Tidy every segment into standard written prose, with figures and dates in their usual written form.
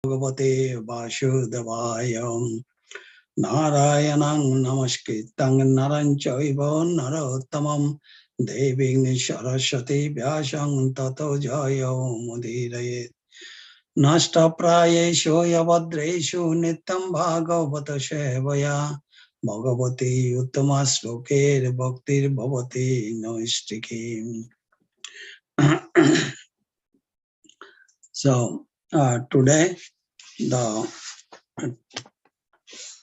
Bhagavate Vasudevaya Narayanang Namaskritang Naranchaiva Narottamam Deving Saraswati Vyasang Tato Jaya Mudirayet Nasta Prayesho Yavadreshu Nitam Bhagavata Shevaya Bhagavati Uttama Sloke Bhakti Bhavati Noistiki. So today the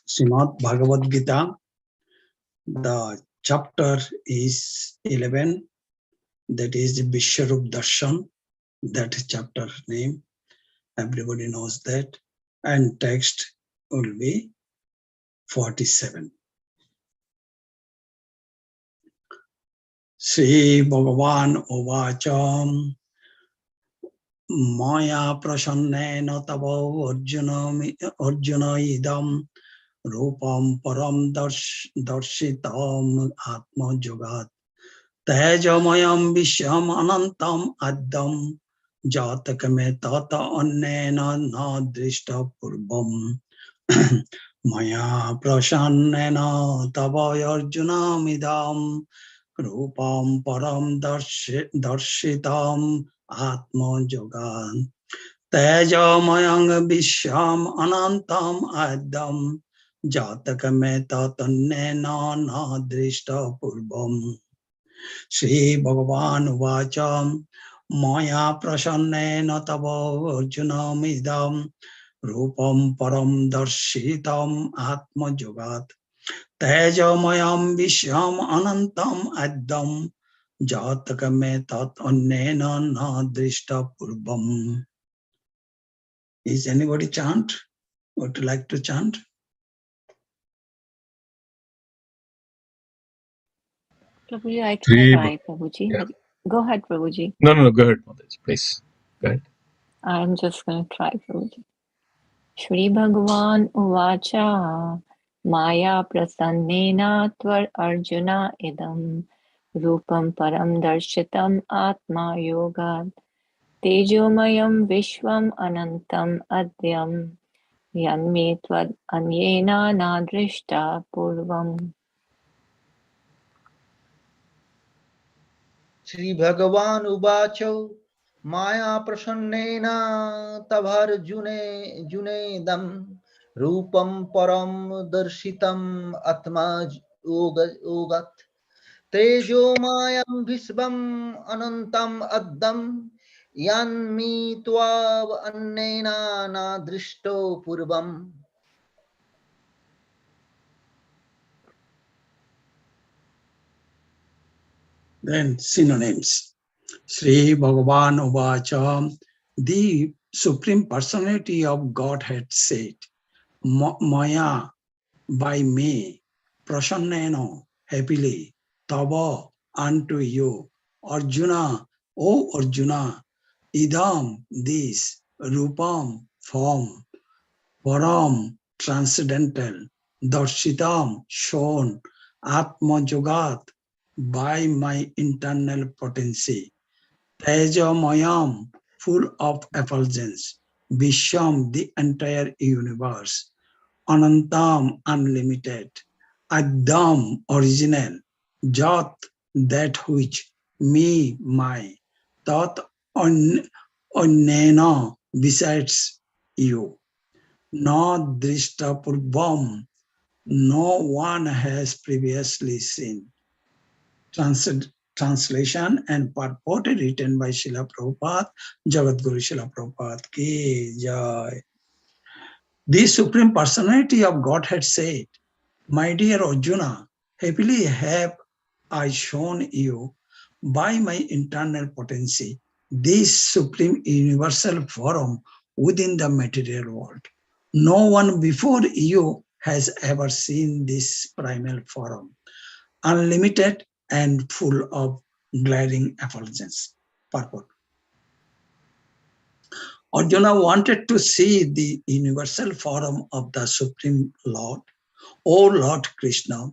Srimad Bhagavad-Gita, the chapter is 11, that is the Vishwarup Darshan, that chapter name, everybody knows that, and text will be 47. Sri Bhagavan Uvacham Maya Prasannena Tavo Arjuna Idam Rupam Param Darshitam Atma Jugat Tejamayam Visham Anantam Addam Jatakame Tata Annena Nadrishta Purbam Maya Prasannena Tava Arjuna Midam Rupam Param Darshitam Atma Jugat Tejamayam Visham Anantam Addam Jatakame Tatannena Nadrishta Purbam Shri Bhagavan Vacham Maya Prasannena Tavo Arjuna Midam Rupam Param Darshitam Atma Jugat Tejamayam Visham Anantam Addam Jatakame Tatannena Nadrishta Purbam. Is anybody chant? Would you like to chant? Prabhuji, I can try, Prabhuji. Yeah. Go ahead, Prabhuji. No, go ahead, Mataji, please. Go ahead. I'm just going to try, Prabhuji. Shri Bhagavan Uvacha Maya Prasannena Tvar Arjuna Idam Rupam Param Darshitam Atma Yogat Tejomayam Vishwam Anantam Adyam Yanme Tvad Anyena Nadrishta Purvam. Shri Bhagavan Uvacho Maya Prasannena Tavar Junedam Rupam Param Darshitam Atma Yogat Tejo Mayam Visvam Anantam Addam Yanmi Tvav Annena Nadrishto Purvam. Then synonyms. Sri Bhagavan Uvacha, the Supreme Personality of Godhead said, Maya, by me, Prasannena, happily, Tava, unto you, Arjuna, O Arjuna, Idam, this, Rupam, form, Param, transcendental, Darshitam, shown, Atma Jugat, by my internal potency, Tejamayam, full of effulgence, Visham, the entire universe, Anantam, unlimited, Addam, original, Jat, that which, me, my, Tat, Onnena, besides you, Nadrishta Purbam, no one has previously seen. Translation and purport written by Srila Prabhupada, Jagadguru Srila Prabhupada ki jai. The Supreme Personality of Godhead said, my dear Arjuna, happily have I shown you by my internal potency this supreme universal form within the material world. No one before you has ever seen this primal form, unlimited and full of glaring effulgence. Purport. Arjuna wanted to see the universal form of the Supreme Lord, O Lord Krishna,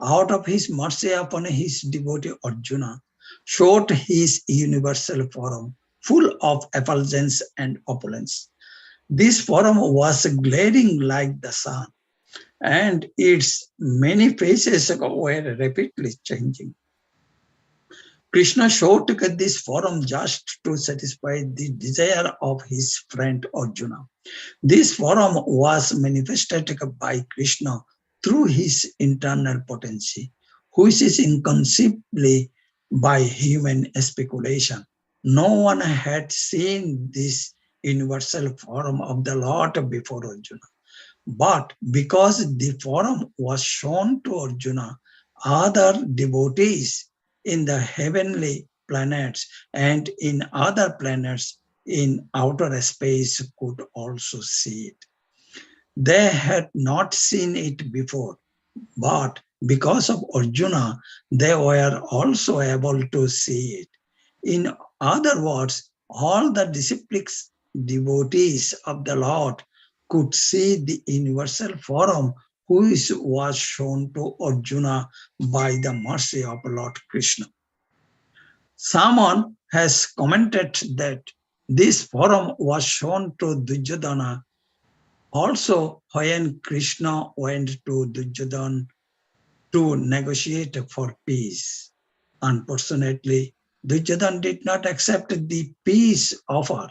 out of his mercy upon his devotee Arjuna, showed his universal form, full of effulgence and opulence. This forum was glaring like the sun, and its many faces were rapidly changing. Krishna showed this forum just to satisfy the desire of his friend Arjuna. This forum was manifested by Krishna through his internal potency, which is inconceivably by human speculation. No one had seen this universal form of the Lord before Arjuna. But because the form was shown to Arjuna, other devotees in the heavenly planets and in other planets in outer space could also see it. They had not seen it before, but because of Arjuna, they were also able to see it. In other words, all the disciplic devotees of the Lord could see the universal form which was shown to Arjuna by the mercy of Lord Krishna. Someone has commented that this form was shown to Duryodhana also when Krishna went to Duryodhana to negotiate for peace. Unfortunately, Duryodhana did not accept the peace offer,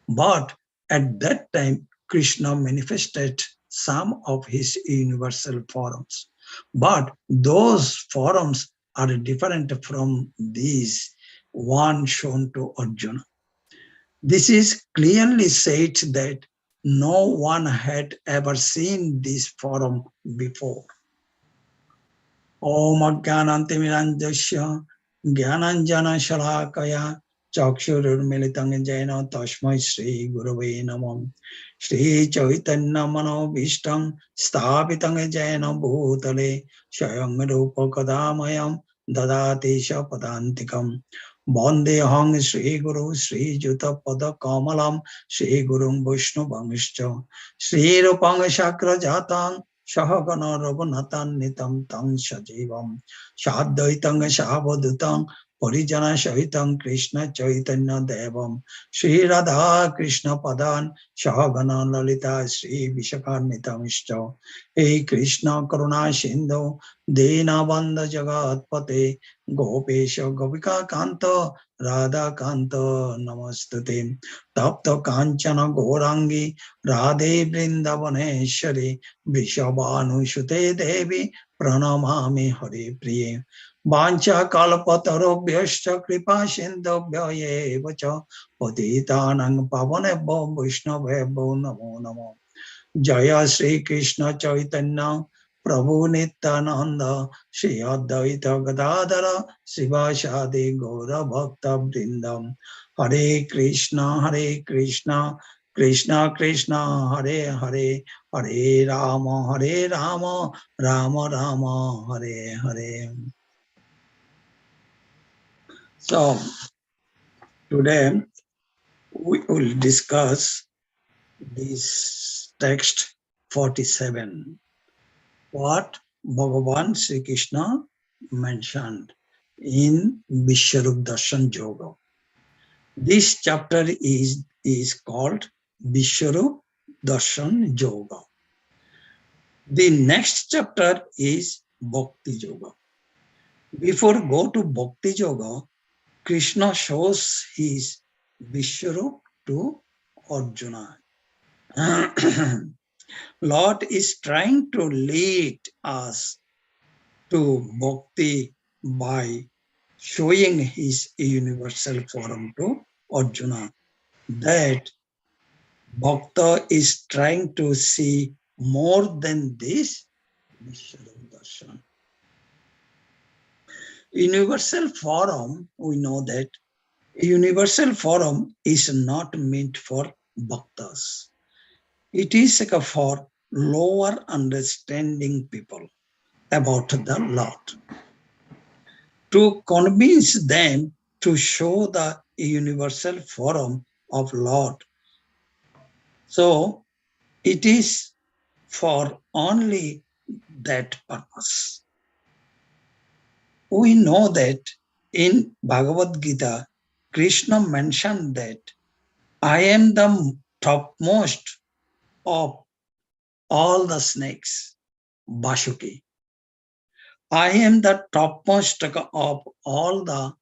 but at that time, Krishna manifested some of his universal forms. But those forms are different from these one shown to Arjuna. This is clearly said that no one had ever seen this form before. Om Ajnanantimirandasya Jnananjana Shalakaya Chakshururmilitang Jena Tasmai Sri Gurave Namam Sri Chaitanya Manobhishtam Stapitang Jena Bhutale Shayam Rupa Kadamayam Dadati Shapadantikam Bandehang Sri Guru Sri Juta Pada Kamalam Sri Gurum Vishnu Bhamischa Sri Rupang Shakra Jatang Shahagana Raghunathan Nitam Tang Shajivam Shadaitam Shabadutang Parijana Shahitam Krishna Chaitanya Devam Sri Radha Krishna Padan Shahagana Lalita Sri Vishakanitam Ishcha Hey Krishna Karuna Sindhu Dena Bandha Jagat Pate Gopesha Gopika Kanta Radha Kanta Namastute Tapta Kanchana Gorangi Radhe Vrindavaneshwari Vishabhanusute Devi Pranamami Hare Priye Vancha Kalpatarobhyascha Kripa Sindhobhya Evacha Patitanang Pavanebho Vishnavebho Namo Namo Jaya Sri Krishna Chaitanya Prabhu Nityananda Shri Advaita Gadadhara Sivasadi Gaura Bhakta Vrindam Hare Krishna Krishna Krishna Hare Hare Hare Rama Rama Rama Hare Hare. So today we will discuss this text 47. What Bhagavan Sri Krishna mentioned in Vishwarup Darshan Yoga. This chapter is called Vishwarup Darshan Yoga. The next chapter is Bhakti Yoga. Before go to Bhakti Yoga, Krishna shows his Vishwarup to Arjuna. Lord is trying to lead us to Bhakti by showing his universal form to Arjuna. That Bhakta is trying to see more than this Vishwarup Darshan. Universal form, we know that universal form is not meant for bhaktas. It is for lower understanding people about the Lord. To convince them to show the universal form of Lord. So it is for only that purpose. We know that in Bhagavad-Gita, Krishna mentioned that I am the topmost of all the snakes, Vasuki. I am the topmost of all the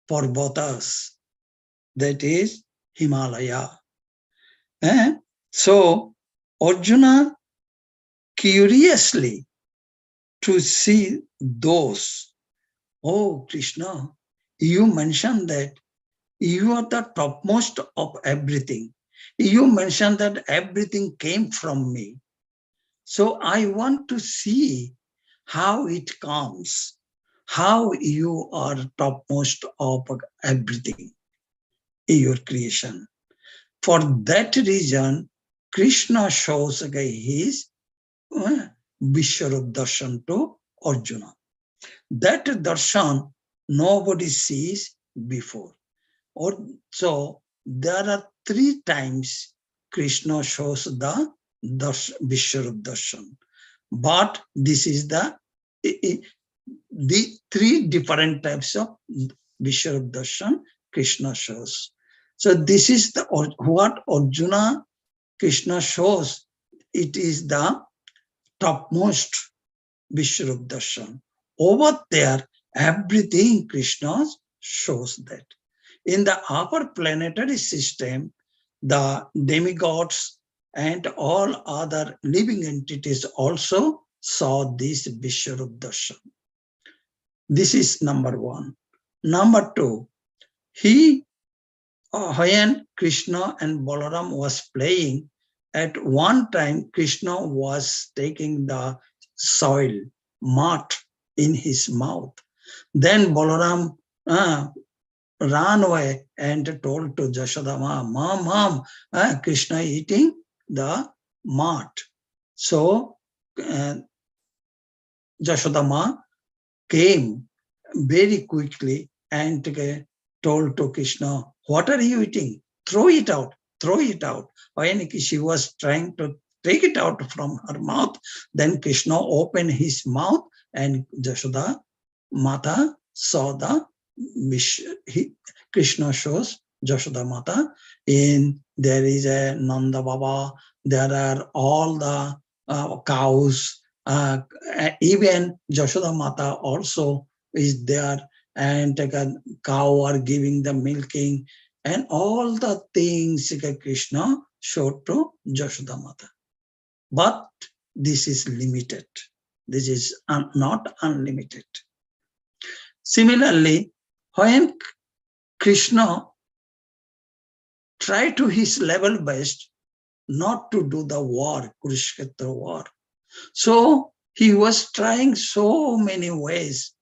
Parvatas, that is Himalaya. So Arjuna curiously to see those, oh Krishna, you mentioned that you are the topmost of everything. You mentioned that everything came from me. So I want to see how it comes, how you are topmost of everything in your creation. For that reason, Krishna shows his Vishwarup darshan to Arjuna. That darshan nobody sees before. So there are 3 times Krishna shows the Vishwarup darshan. But this is the 3 different types of Vishwarup darshan Krishna shows. So this is the what Arjuna Krishna shows. It is the topmost Vishwarup darshan. Over there, everything Krishna shows that. In the upper planetary system, the demigods and all other living entities also saw this Vishwarup darshan. This is number 1. Number 2, when Krishna and Balaram was playing, at one time Krishna was taking the soil, mud in his mouth. Then Balaram ran away and told to Jashoda, Mom, Krishna eating the mud. So Jashoda came very quickly and told to Krishna, what are you eating? Throw it out, throw it out. When she was trying to take it out from her mouth, then Krishna opened his mouth and Jashoda Mata saw the Krishna shows Jashoda Mata. There is a Nanda Baba, there are all the cows, even Jashoda Mata also is there, and a cow are giving the milking, and all the things Krishna showed to Jashoda Mata. But this is limited. This is not unlimited. Similarly, when Krishna tried to his level best not to do the war, Kurukshetra war. So he was trying so many ways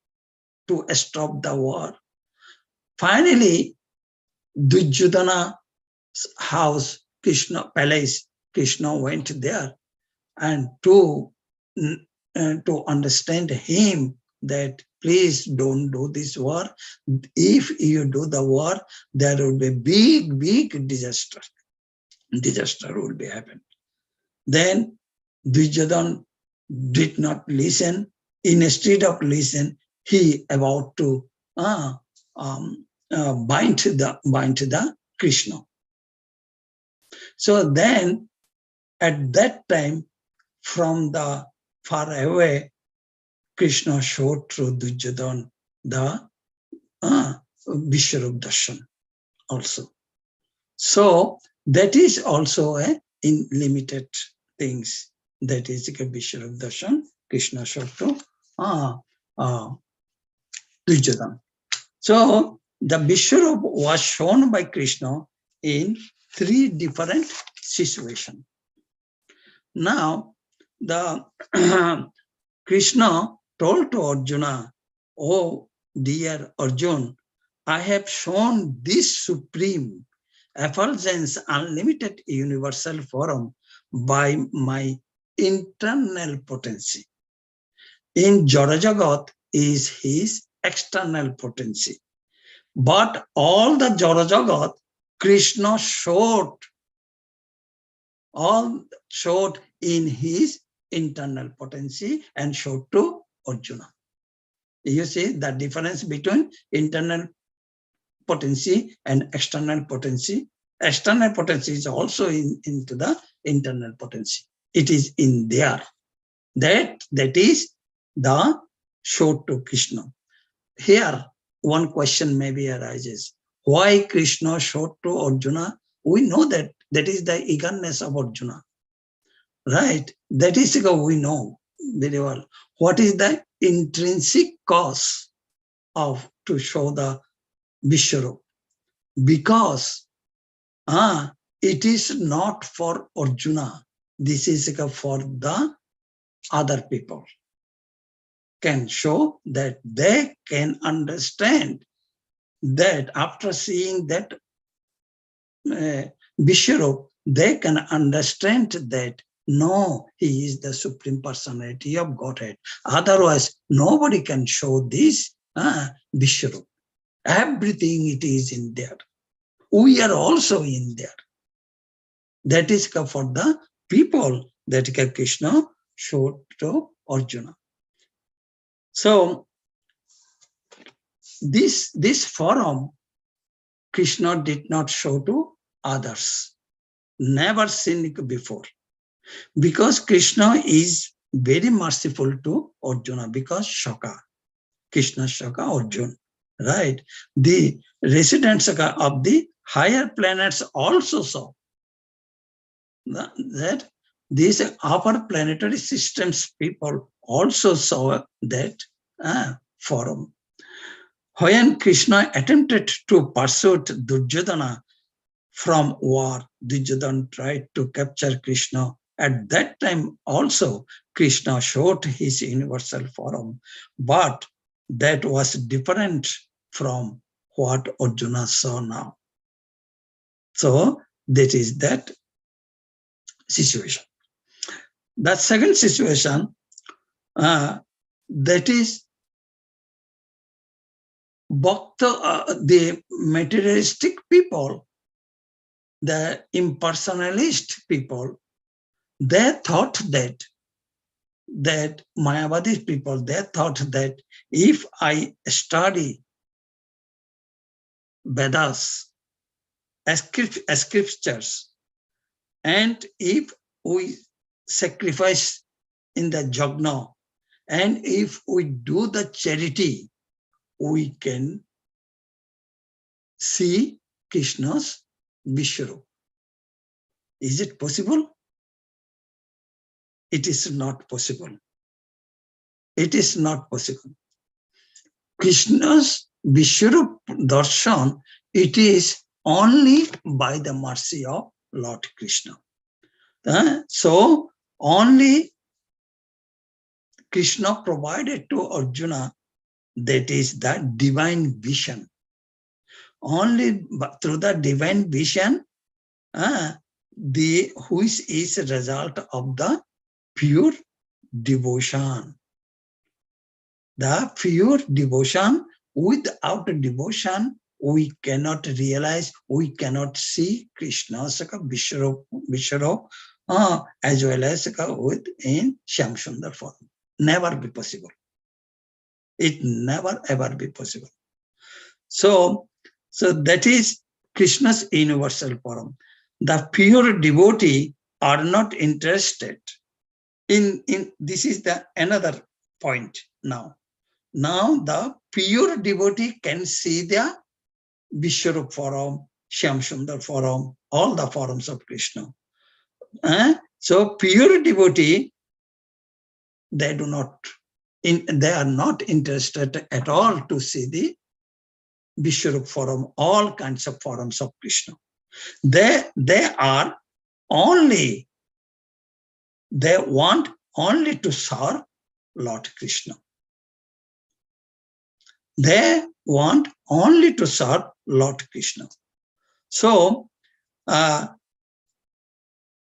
to stop the war. Finally, Duryodhana's house, Krishna palace, Krishna went there and to understand him that please don't do this war. If you do the war, there will be big disaster. Disaster will be happened. Then Duryodhana did not listen. Instead of listen, he about to bind the Krishna. So then, at that time, from the far away, Krishna showed through Duryodhana the Vishwarup darshan also. So that is also in limited things. That is a Vishwarup darshan Krishna showed to Duryodhana. So the Vishwarup was shown by Krishna in 3 different situations. Now the Krishna told to Arjuna, oh dear Arjun, I have shown this supreme effulgence, unlimited universal form by my internal potency. In Jara Jagat is his external potency. But all the Jara Jagat, Krishna showed in his internal potency and showed to Arjuna. You see the difference between internal potency and external potency. External potency is also into the internal potency. It is in there. That is the show to Krishna. Here, one question maybe arises. Why Krishna showed to Arjuna? We know that is the eagerness of Arjuna. Right? That is we know very well. What is the intrinsic cause of to show the Vishwarup? Because it is not for Arjuna. This is for the other people. Can show that they can understand that after seeing that Vishwarup, they can understand that no, he is the Supreme Personality of Godhead. Otherwise, nobody can show this Vishwarup. Everything it is in there. We are also in there. That is for the people that Krishna showed to Arjuna. So this forum Krishna did not show to others. Never seen it before. Because Krishna is very merciful to Arjuna, because Shaka, Krishna Shaka Arjuna, right? The residents of the higher planets also saw that these upper planetary systems people also saw that forum. When Krishna attempted to pursue Duryodhana from war, Duryodhana tried to capture Krishna. At that time also, Krishna showed his universal form, but that was different from what Arjuna saw now. So that is that situation. That second situation, that is Bhakta, the materialistic people, the impersonalist people, they thought that Mayavadi people, they thought that if I study Vedas, scriptures, and if we sacrifice in the Jagna, and if we do the charity, we can see Krishna's Vishwarup. Is it possible? It is not possible. It is not possible. Krishna's Vishwarup darshan, it is only by the mercy of Lord Krishna. So only Krishna provided to Arjuna, that is the divine vision. Only through the divine vision, which is a result of the pure devotion. The pure devotion, without devotion, we cannot realize, we cannot see Krishna's Vishwarup as well as in Shyam Sundar form. Never be possible. It never ever be possible. So that is Krishna's universal form. The pure devotee are not interested in this is the another point now. Now the pure devotee can see the Vishwarup form, Shyam Sundar form, all the forms of Krishna. So pure devotee, they are not interested at all to see the Vishwarup form, all kinds of forms of Krishna. They are only, they want only to serve Lord Krishna. They want only to serve Lord Krishna. So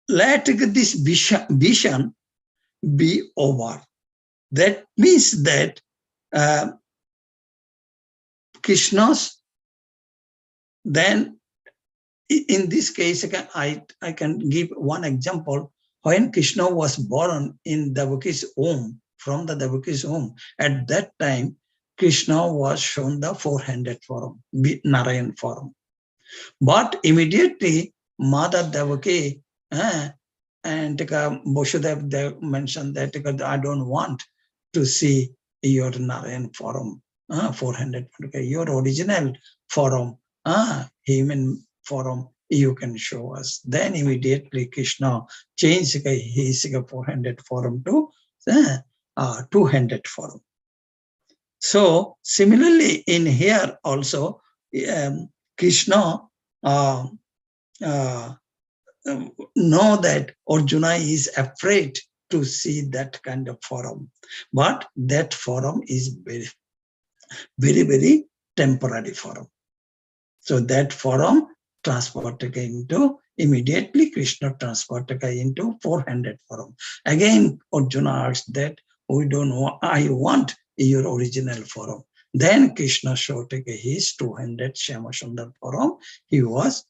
let this vision be over. That means that Krishna's, then in this case, I can give one example. When Krishna was born in Devaki's womb, from the Devaki's womb, at that time, Krishna was shown the four-handed form, Narayan form. But immediately, Mother Devaki and Boshudev they mentioned that I don't want to see your Narayan form, 400, your original form, human form, you can show us. Then immediately Krishna changed his 400 form to 200 form. So similarly in here also, Krishna know that Arjuna is afraid to see that kind of form, but that form is very, very, very temporary form. So that form transported into immediately Krishna transported into 400 form. Again, Arjuna asked that we don't know. I want your original form. Then Krishna showed his 200 Shyama Sundar form. He was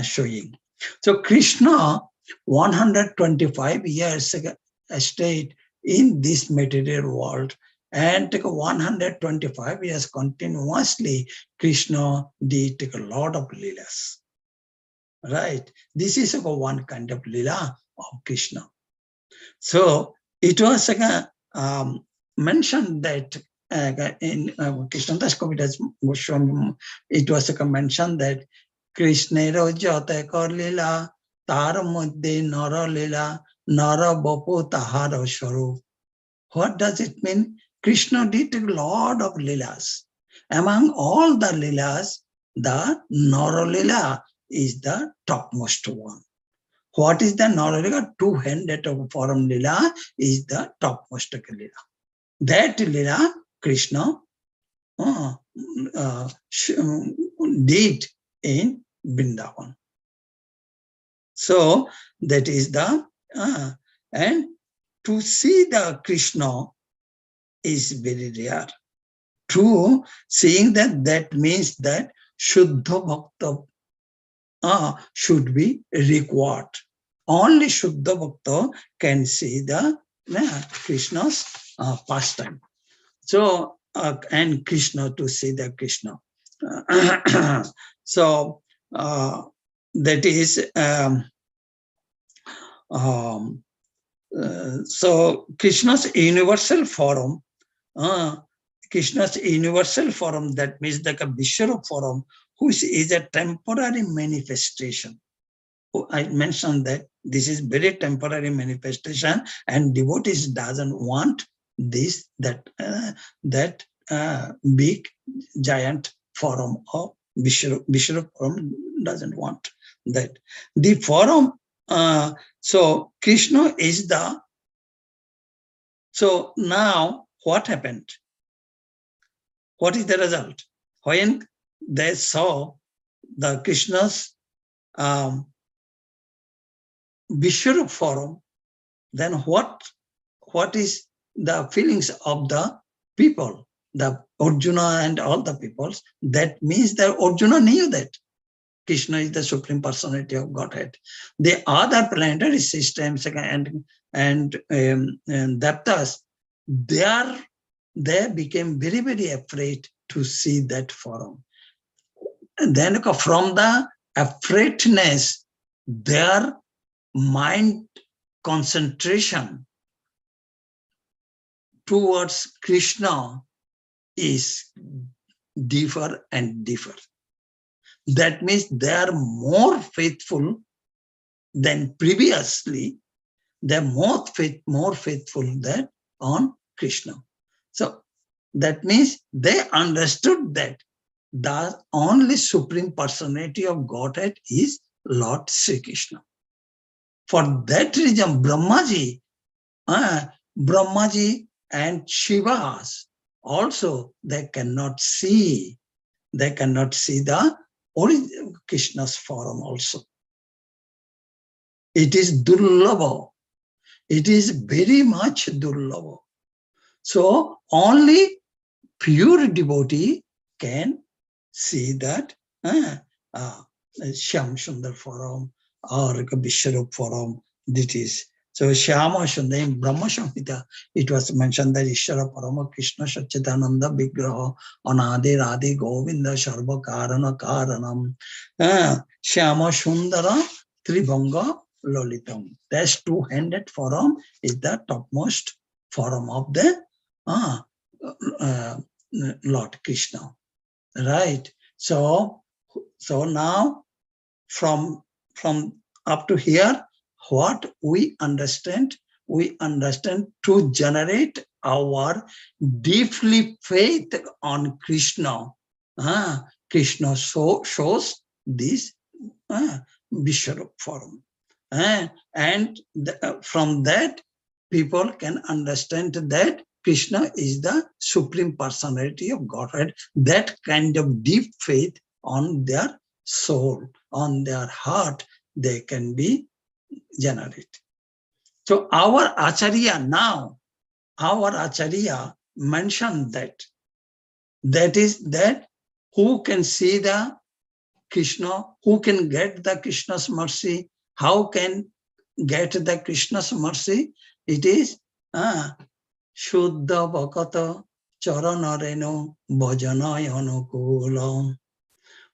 showing. So Krishna, 125 years stayed in this material world, and 125 years continuously Krishna did a lot of leelas. Right? This is one kind of leela of Krishna. So it was mentioned that in Krishna Das Kaviraj Goswami, it was mentioned that Krishnero jate kar leela, tar moddhe nara leela, nara bapu tahara swarup. What does it mean? Krishna did a lot of leelas. Among all the leelas, the Nara leela is the topmost one. What is the Nara leela? 200 form leela is the topmost leela. That leela Krishna did in Vrindavan. So that is the and to see the Krishna is very rare. True, seeing that means that Shuddha Bhakta should be required. Only Shuddha Bhakta can see the Krishna's pastime. So, and Krishna to see the Krishna. So, that is so Krishna's universal form, Krishna's universal form, that means like a Vishwarup form, which is a temporary manifestation. I mentioned that this is very temporary manifestation, and devotees doesn't want this, that big giant form of Vishwarup form doesn't want that. The form, so Krishna is the, so now what happened? What is the result? When they saw the Krishna's Vishwarup form, then what is the feelings of the people, the Arjuna and all the peoples? That means that Arjuna knew that Krishna is the Supreme Personality of Godhead. The other planetary systems and Devtas, they became very, very afraid to see that form. And then from the afraidness, their mind concentration towards Krishna is deeper and deeper. That means they are more faithful than previously. They're more faithful than on Krishna. So that means they understood that the only Supreme Personality of Godhead is Lord Sri Krishna. For that reason, Brahmaji and Shivas also, they cannot see the original Krishna's form also. It is durlabha. It is very much durlabha. So only pure devotee can see that Shyam Sundar form or Vishwarup form. That is. So Shyama Sundar in Brahma Samhita, it was mentioned that Ishvara Parama Krishna Satchidananda Vigraha Anadi Radhi Govinda Sarva Karana Karanam Shyama Sundara Tribhanga Lolitam. That two-handed form is the topmost form of the Lord Krishna. Right? So now from up to here, what we understand to generate our deeply faith on Krishna. Krishna shows this Vishwarup form. And from that, people can understand that Krishna is the Supreme Personality of Godhead. That kind of deep faith on their soul, on their heart, they can be generated. So our Acharya mentioned that is that who can see the Krishna, who can get the Krishna's mercy, how can get the Krishna's mercy? It is Shuddha Bhakata Charanareno Bhajanaya Anukula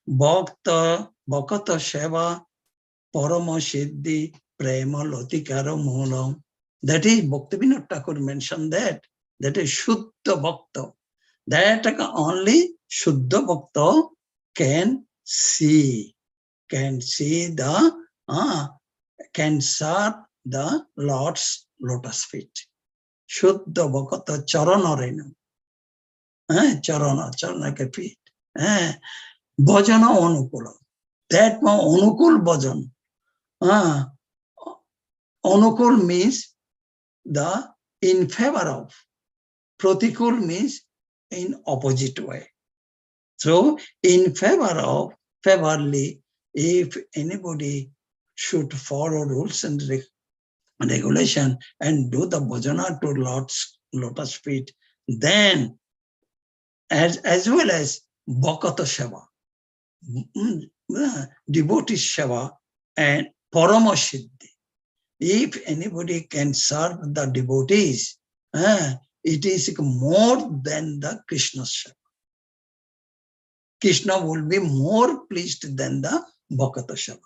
Bhakta Seva Parama Siddhi Prema Lotikara Mula. That is, Bhaktivinoda Thakur mentioned that is Shuddha Bhakta. That only Shuddha Bhakta can see the can serve the Lord's lotus feet. Shuddha Bhakata Charanarena. Charana ke feet. Bhajana Anukula. That Anukul Bhajan. Anukul means the in favor of. Pratikul means in opposite way. So in favor of, favorably, if anybody should follow rules and regulation and do the bhajana to Lord's lotus feet, then as well as Bhakata Seva, devotee Seva and Parama Siddhi. If anybody can serve the devotees, it is more than the Krishna Seva. Krishna will be more pleased than the Bhakata Seva.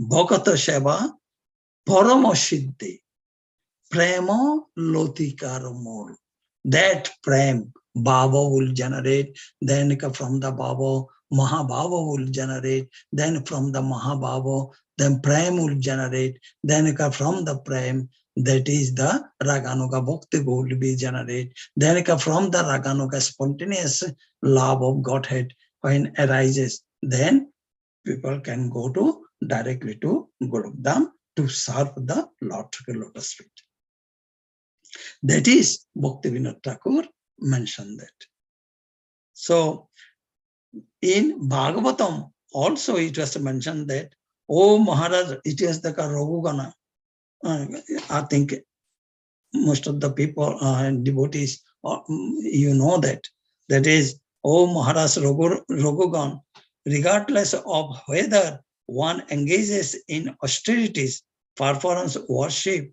Bhakata Seva, Parama Siddhi, Prema Lotikara Mol. That Prem, Bhava will generate, then from the Bhava, Mahabhava will generate, then from the Mahabhava, then Prem will generate, then from the Prem, that is the Raganuga Bhakti will be generated. Then from the Raganuga spontaneous love of Godhead when arises, then people can go to directly to Gurudham to serve the Lord lotus feet. That is Bhaktivinoda Thakur mentioned that. So in Bhagavatam also it was mentioned that, oh Maharaj, it is the Raghugana. I think most of the people and devotees, you know that. That is, oh Maharaj Raghugan, regardless of whether one engages in austerities, performance, worship,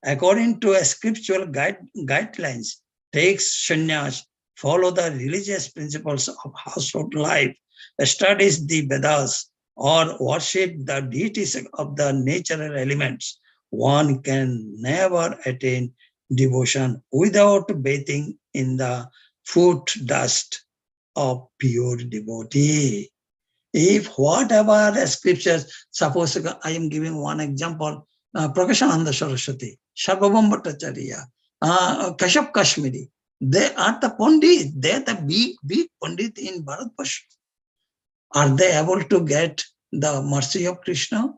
according to a scriptural guidelines, takes sannyas, follow the religious principles of household life, studies the Vedas, or worship the deities of the natural elements, one can never attain devotion without bathing in the foot dust of pure devotee. If whatever the scriptures, suppose I am giving one example, Prakashananda Saraswati, Sarvabhaum Bhattacharya, Kashyap Kashmiri, they are the Pandit, they are the big Pandit in Bharatvarsha. Are they able to get the mercy of Krishna?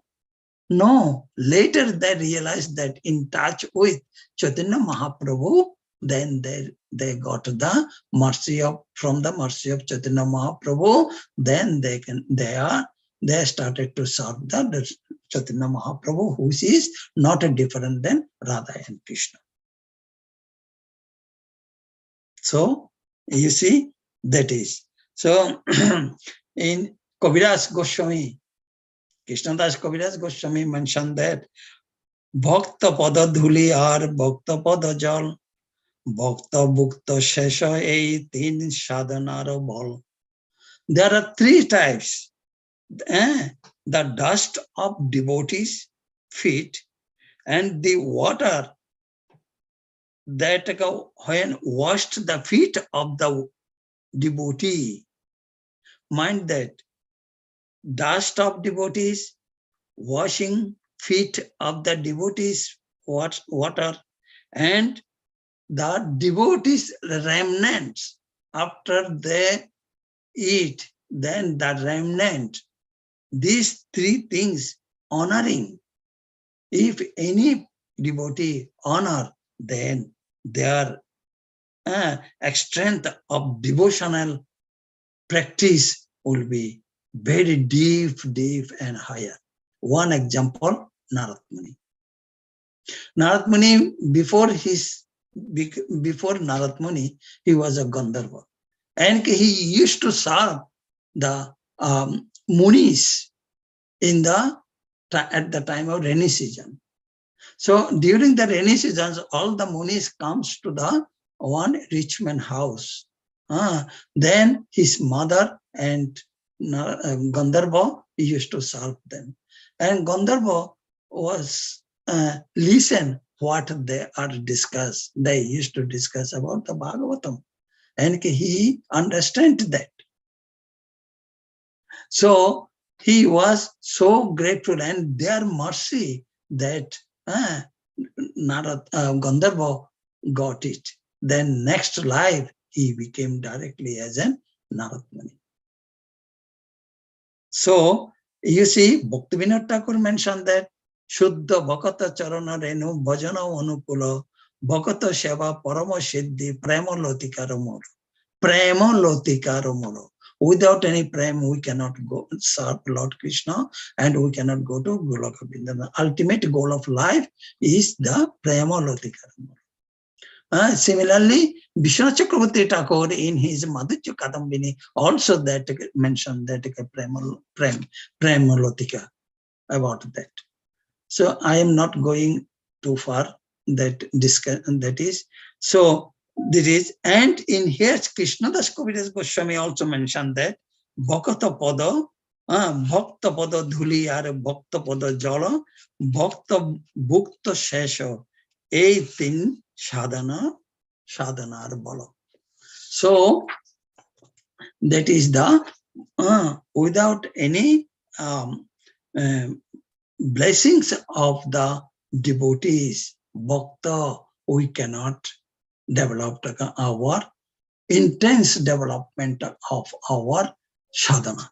No. Later they realized that in touch with Chaitanya Mahaprabhu, then they got the mercy from the mercy of Chaitanya Mahaprabhu, then they started to serve the Chaitanya Mahaprabhu, who is not different than Radha and Krishna. So you see, that is. So in Kaviraj Goswami, Krishnadas Kaviraj Goswami mentioned that Bhakta Pada Dhuli ar Bhakta Pada Jal Bhakta Bhukta Shesha Ei Tin Sadhanara Bal. There are three types. The dust of devotees, feet, and the water that when washed the feet of the devotee, mind that dust of devotees washing feet of the devotees water, and the devotees remnants after they eat, then the remnant, these three things honoring. If any devotee honor, then their strength of devotional practice will be very deep, deep and higher. One example, Narad Muni. Narad Muni, before Narad Muni, he was a Gandharva. And he used to serve the Munis at the time of rainy season. So during the rainy seasons, all the Munis comes to the one rich man house. Then his mother and Gandharva used to serve them. And Gandharva was listen what they are discuss. They used to discuss about the Bhagavatam. And he understand that. So he was so grateful, and their mercy that Gandharva got it. Then next life, he became directly as an Narad Muni. So you see, Bhaktivinoda Thakur mentioned that Shuddha Bhakata Charana Renu Bhajana Anukula Bhakata Sheva Parama Siddhi Prema Lotika Ramoro. Prema Lotika Ramoro. Without any prem, we cannot go serve Lord Krishna, and we cannot go to Goloka Vrindavan. The ultimate goal of life is the prema lotika. Similarly, Vishwanath Chakravarti Thakur in his Madhurya Kadambini also that mentioned that prema lotika about that. So I am not going too far that is. So there is, and in here Krishna Das Kaviraj Goswami also mentioned that Bhakta Pada, Bhakta Pada Dhuli are Bhakta Pada Jala, Bhakta Bhukta Shesha, A Tin Sadhana ar Bala. So that is the without any blessings of the devotees, Bhakta, we cannot develop our intense development of our sadhana.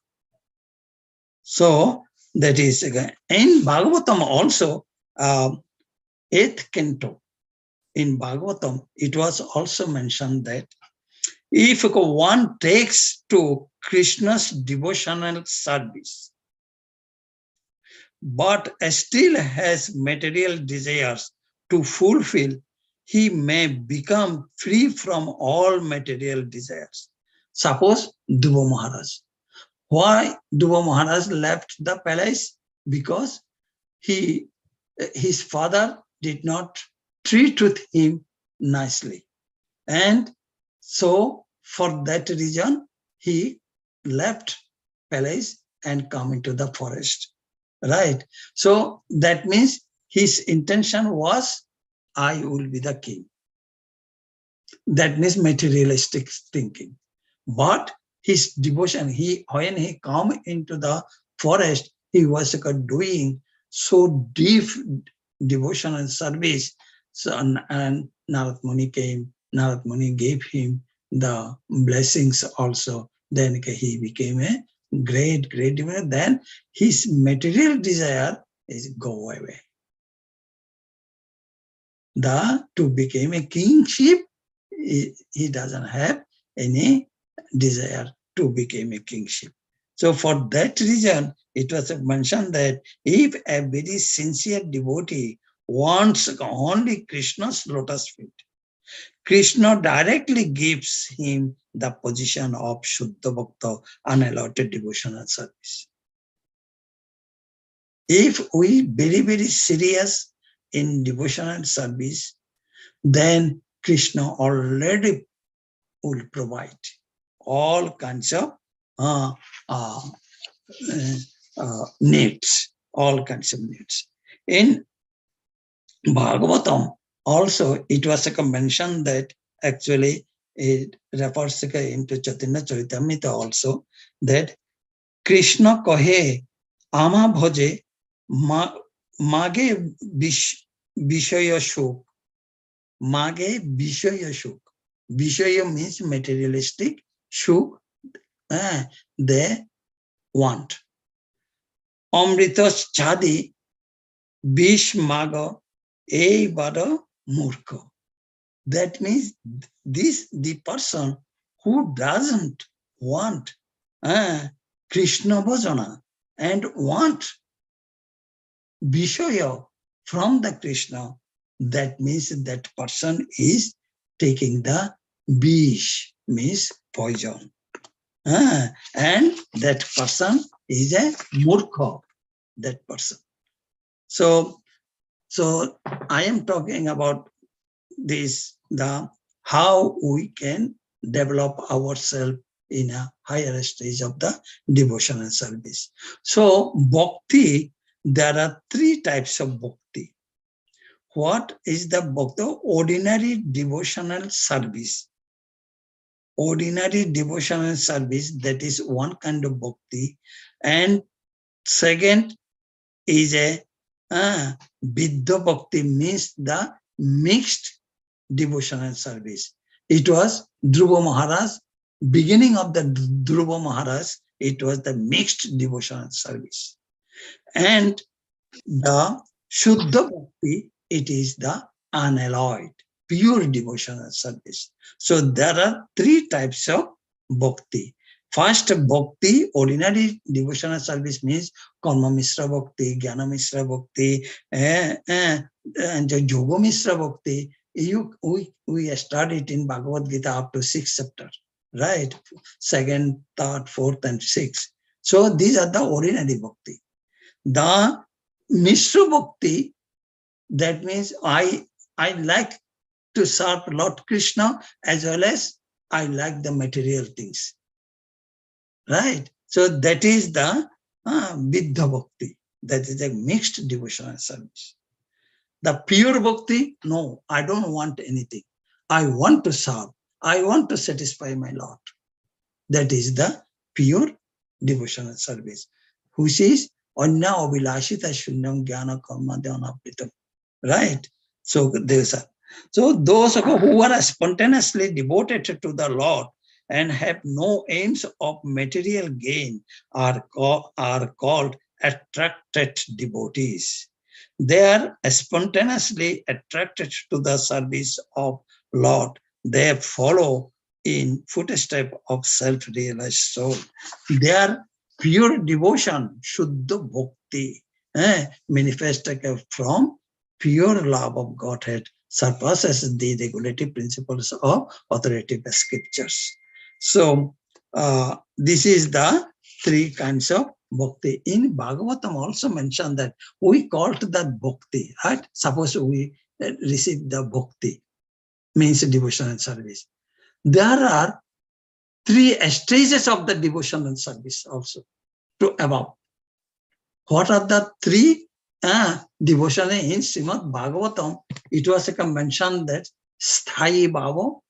So that is again in Bhagavatam also, 8th canto in Bhagavatam, it was also mentioned that if one takes to Krishna's devotional service, but still has material desires to fulfill, he may become free from all material desires. Suppose Dhruva Maharaj. Why Dhruva Maharaj left the palace? Because his father did not treat with him nicely. And so for that reason, he left palace and come into the forest. Right? So that means his intention was, I will be the king. That means materialistic thinking. But his devotion, when he come into the forest, he was doing so deep devotional service. So, and Narad Muni came, Narad Muni gave him the blessings also. Then he became a great devotee. Then his material desire is go away. To become a kingship, he doesn't have any desire to become a kingship. So for that reason, it was mentioned that if a very sincere devotee wants only Krishna's lotus feet, Krishna directly gives him the position of Shuddha Bhakta, unallotted devotional service. If we very, very serious in devotional service, then Krishna already will provide all kinds of needs, all kinds of needs. In Bhagavatam, also it was mentioned that actually it refers into Chaitanya Charitamrita also, that Krishna kahe ama bhaje mage vishaya shuk. Mage vishaya shuk. Vishaya means materialistic, shuk, they want. Amrita chadi bish maga ei bada murkha. That means the person who doesn't want Krishna bhajana and want Vishaya from the Krishna, that means that person is taking the Vish, means poison. And that person is a murkha, that person. So I am talking about this, the how we can develop ourselves in a higher stage of the devotional service. So bhakti, there are three types of bhakti. What is the bhakti? Ordinary devotional service. Ordinary devotional service, that is one kind of bhakti. And second is a Viddha bhakti, means the mixed devotional service. It was Dhruva Maharaj, beginning of the Dhruva Maharaj, it was the mixed devotional service. And the Shuddha Bhakti, it is the unalloyed, pure devotional service. So there are three types of bhakti. First, bhakti, ordinary devotional service, means Karma Mishra Bhakti, Jnana Mishra Bhakti, and Yoga Mishra Bhakti. We studied in Bhagavad-Gita up to 6th chapter, right? 2nd, 3rd, 4th, and 6th. So these are the ordinary bhakti. The Mishra Bhakti, that means I like to serve Lord Krishna as well as I like the material things. Right? So that is the Viddha Bhakti. That is a mixed devotional service. The pure Bhakti, no, I don't want anything. I want to serve. I want to satisfy my Lord. That is the pure devotional service, which is Anya Abhilashita Shunyam Jnana Karma Dhyanapritam. Right? So those who are spontaneously devoted to the Lord and have no aims of material gain are called attracted devotees. They are spontaneously attracted to the service of Lord. They follow in footstep of self-realized soul. Their pure devotion, Shuddha Bhakti, manifested from pure love of Godhead, surpasses the regulative principles of authoritative scriptures. So this is the three kinds of bhakti. In Bhagavatam also mentioned that we called that bhakti, right? Suppose we receive the bhakti, means devotional service. There are three stages of the devotional service also to above. What are the three devotional in Srimad Bhagavatam? It was mentioned that Sthayi Bhava,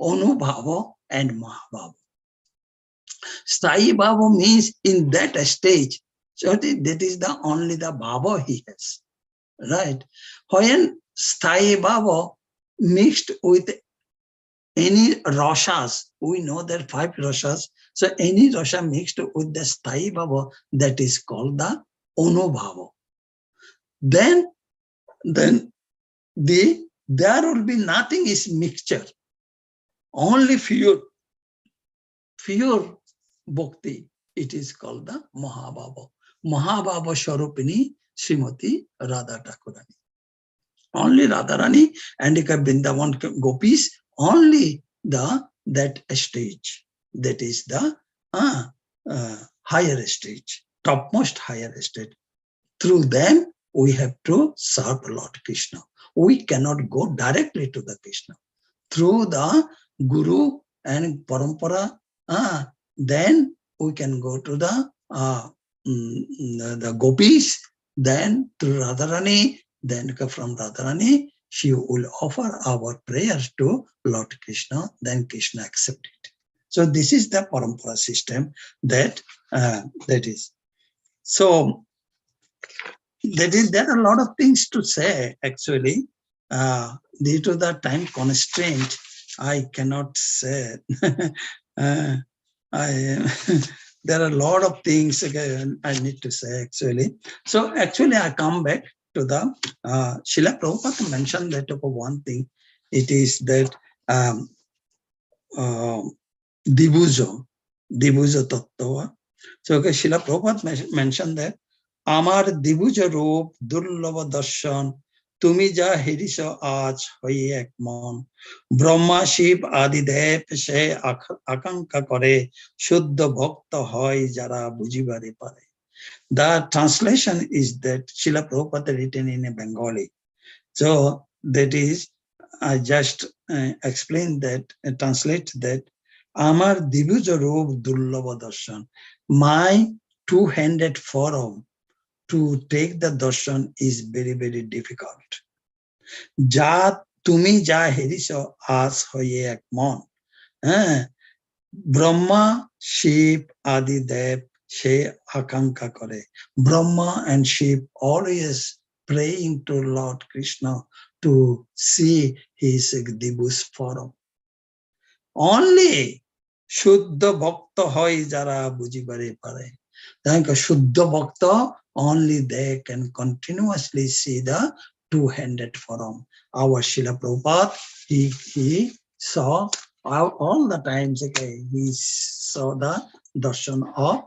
Anubhava, and Mahabhava. Sthayi Bhava means in that stage, so that is the only the Bhava he has, right? When Sthayi Bhava mixed with any rashas, we know there are 5 rashas, so any rasha mixed with the Sthayi Bhava, that is called the Anubhava. Then there will be nothing is mixture, only pure bhakti. It is called the Mahabhava. Mahabhava Swarupini Srimati Radha Thakurani. Only Radharani and Vrindavan gopis, only that stage. That is the higher stage, topmost higher stage. Through them, we have to serve Lord Krishna. We cannot go directly to the Krishna. Through the Guru and Parampara, then we can go to the gopis, then to Radharani, then from Radharani, she will offer our prayers to Lord Krishna, then Krishna accept it. So this is the parampara system that is. So there are a lot of things to say actually. Due to the time constraint, I cannot say. There are a lot of things again I need to say actually. So actually I come back to the Srila Prabhupada mentioned that one thing. It is that Dibujo Tattva. So okay, Srila Prabhupada mentioned that Amar Dibuja Roop Durlava Darshan Tumi ja Hirish Aaj Hoye Ek Mon Brahma Shiv Adidev Se Akanka Kore Shuddha Bhakta Hoy Jara Bujibare Pare. The translation is that Srila Prabhupada written in a Bengali. So that is, I just explain that, translate that. Amar Dibuja Roop Durlava Darshan. My two-handed forearm to take the darshan is very, very difficult. Ja tumi ja heriso as hoye ek mon. Brahma, Shiv, Adi Dev, she akanka kore. Brahma and Shiv always praying to Lord Krishna to see his Dibus form. Only Shuddha Bhakta hoy jara bujibare pare. Then Shuddha Bhakta, only they can continuously see the two-handed form. Our Srila Prabhupada, he saw all the times, okay, he saw the darshan of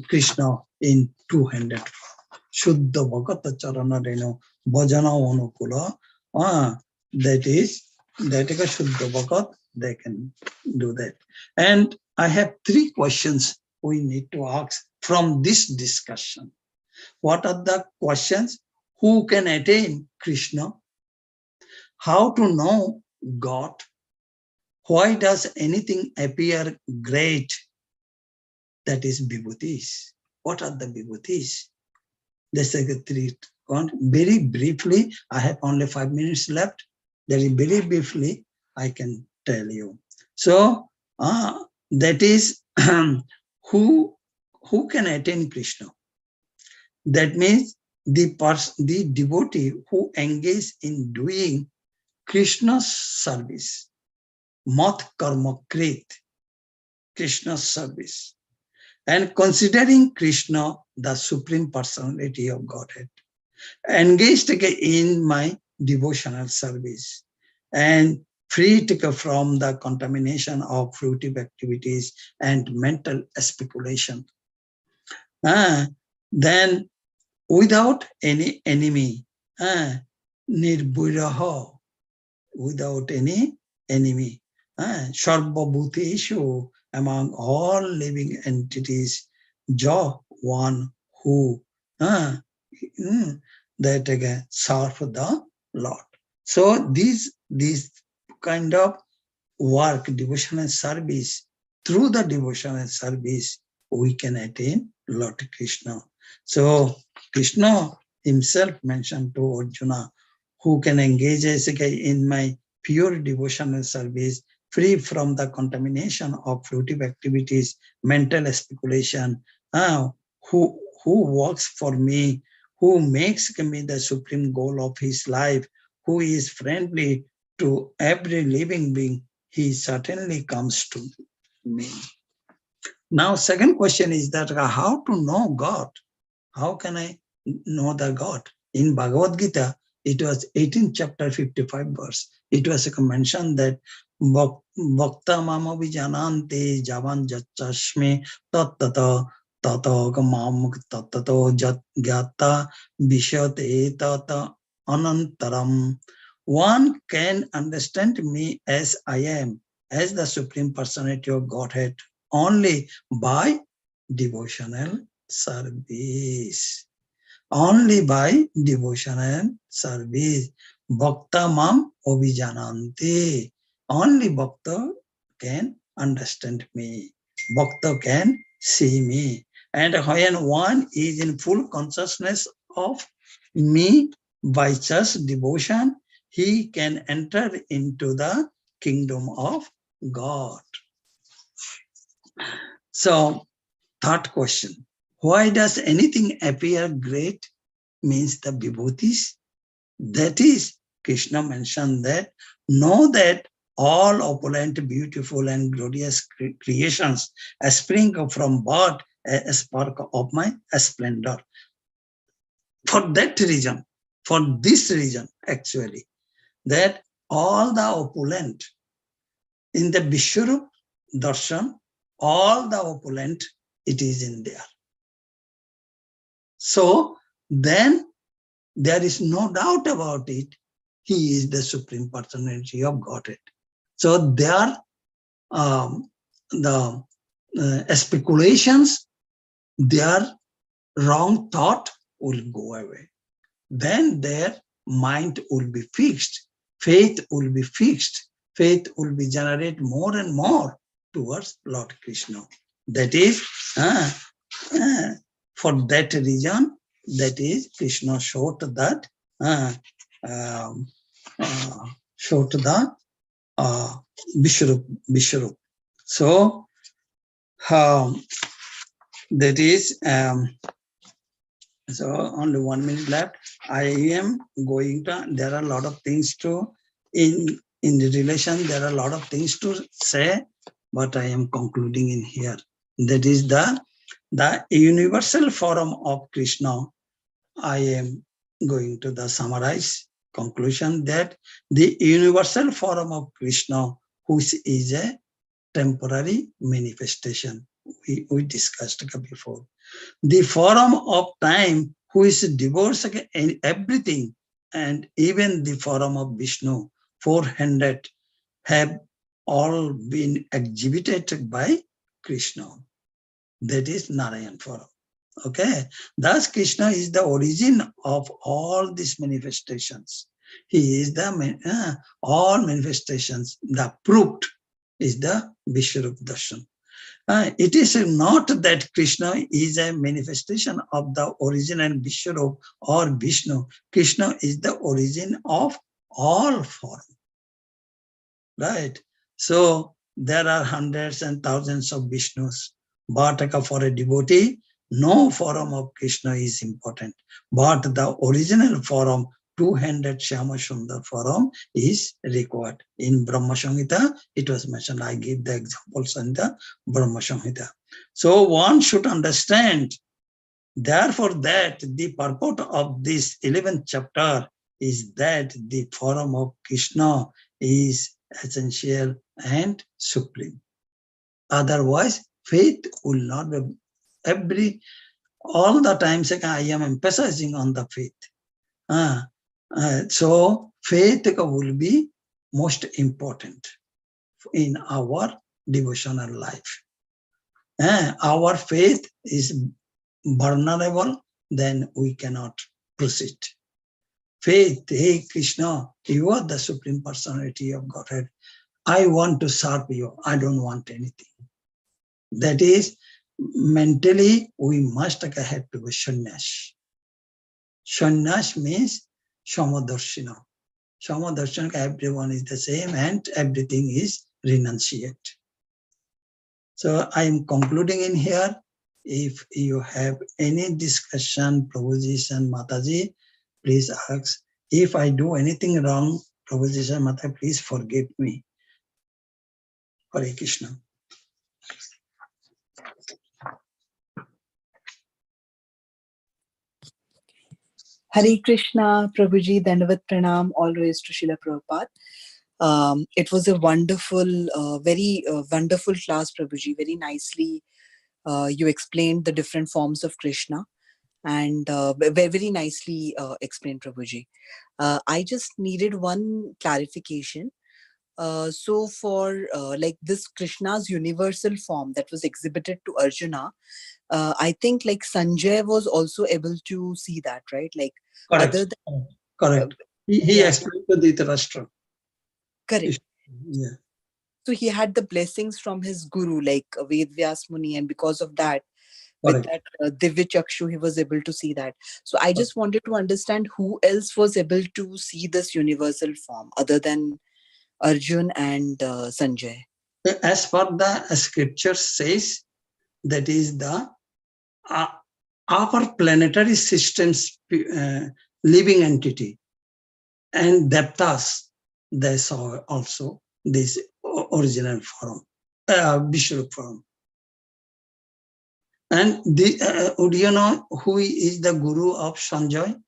Krishna in two-handed form. Shuddha Bhakta Charana Reno Bhajana Anukula. That is Shuddha Bhagat, they can do that. And I have three questions we need to ask from this discussion. What are the questions? Who can attain Krishna? How to know God? Why does anything appear great? That is Vibhutis. What are the Vibhutis? That's like the three. Very briefly, I have only 5 minutes left. Very briefly, I can tell you. So that is who can attain Krishna. That means the devotee who engage in doing Krishna's service, mat karma krit, Krishna's service, and considering Krishna the Supreme Personality of Godhead, engaged in my devotional service, and free from the contamination of fruitive activities and mental speculation. Then without any enemy, nirbhiraha, without any enemy, sarvabhuteshu, among all living entities, ja, one who that again serve the Lord. So these kind of work, devotional service, through the devotional service, we can attain Lord Krishna. So Krishna himself mentioned to Arjuna, who can engage in my pure devotional service, free from the contamination of fruitive activities, mental speculation, who works for me, who makes me the supreme goal of his life, who is friendly to every living being, he certainly comes to me. Now, second question is that how to know God? How can I know the God? In Bhagavad-Gita, it was 18th chapter, 55 verse. It was mentioned that Bhakta mama vijanante javan jachashme tattata tata mam tattato jat gyata vishate tata anantaram. One can understand me as I am, as the Supreme Personality of Godhead, only by devotional service. Only by devotional service. Bhakta mam abhijanante. Only Bhakta can understand me. Bhakta can see me. And when one is in full consciousness of me by just devotion, he can enter into the kingdom of God. So, third question. Why does anything appear great? Means the vibhutis. That is, Krishna mentioned that, know that all opulent, beautiful and glorious creations spring from birth a spark of my splendor. For that reason, for this reason actually, that all the opulent in the Vishwarup darshan, all the opulent, it is in there. So then there is no doubt about it, he is the Supreme Personality of Godhead. So there the speculations, their wrong thought will go away. Then their mind will be fixed, faith will be fixed, faith will be generated more and more towards Lord Krishna. That is, for that reason, that is, Krishna showed that, Vishwarup. So, that is, so only 1 minute left. I am going to, there are a lot of things to, in the relation, there are a lot of things to say, but I am concluding in here. That is the universal form of Krishna. I am going to the summarize conclusion that the universal form of Krishna, which is a temporary manifestation, we discussed before. The form of time, who is divorced in everything, and even the form of Vishnu, 400, have all been exhibited by Krishna. That is Narayan form. Okay, thus Krishna is the origin of all these manifestations. He is the all manifestations. The proved is the Vishwarup darshan. It is not that Krishna is a manifestation of the original Vishwarup or Vishnu. Krishna is the origin of all form. Right? So there are hundreds and thousands of Vishnus. But for a devotee, no form of Krishna is important. But the original form, 200 Shyama Sundar form, is required. In Brahma Samhita, it was mentioned. I give the examples in the Brahma Samhita. So one should understand, therefore, that the purport of this 11th chapter is that the form of Krishna is essential and supreme. Otherwise, faith will not be all the times I am emphasizing on the faith. So faith will be most important in our devotional life. Our faith is vulnerable, then we cannot proceed. Faith, hey Krishna, you are the Supreme Personality of Godhead. I want to serve you. I don't want anything. That is, mentally, we must have to be sannyas. Sannyas means Shamadarshina. Shamadarshina, everyone is the same and everything is renunciate. So I am concluding in here. If you have any discussion, Prabhuji and Mataji, please ask. If I do anything wrong, Prabhuji and Mataji, please forgive me. Hare Krishna. Hare Krishna, Prabhuji, Dandavat Pranam, always to Srila Prabhupada. It was a wonderful, very wonderful class, Prabhuji. Very nicely you explained the different forms of Krishna, and very nicely explained, Prabhuji. I just needed one clarification. So for like this Krishna's universal form that was exhibited to Arjuna, I think like Sanjay was also able to see that, right? Like Correct. other than, correct. He yeah. explained to Dhritarashtra. Correct. Yeah. So he had the blessings from his guru, like Ved Vyas Muni, and because of that, with that Divya Chakshu, he was able to see that. So I just wanted to understand who else was able to see this universal form other than Arjun and Sanjay. As per the scripture says, that is the upper planetary systems living entity, and Devtas, they saw also this original form, Vishnu form. And would you know who is the guru of Sanjay?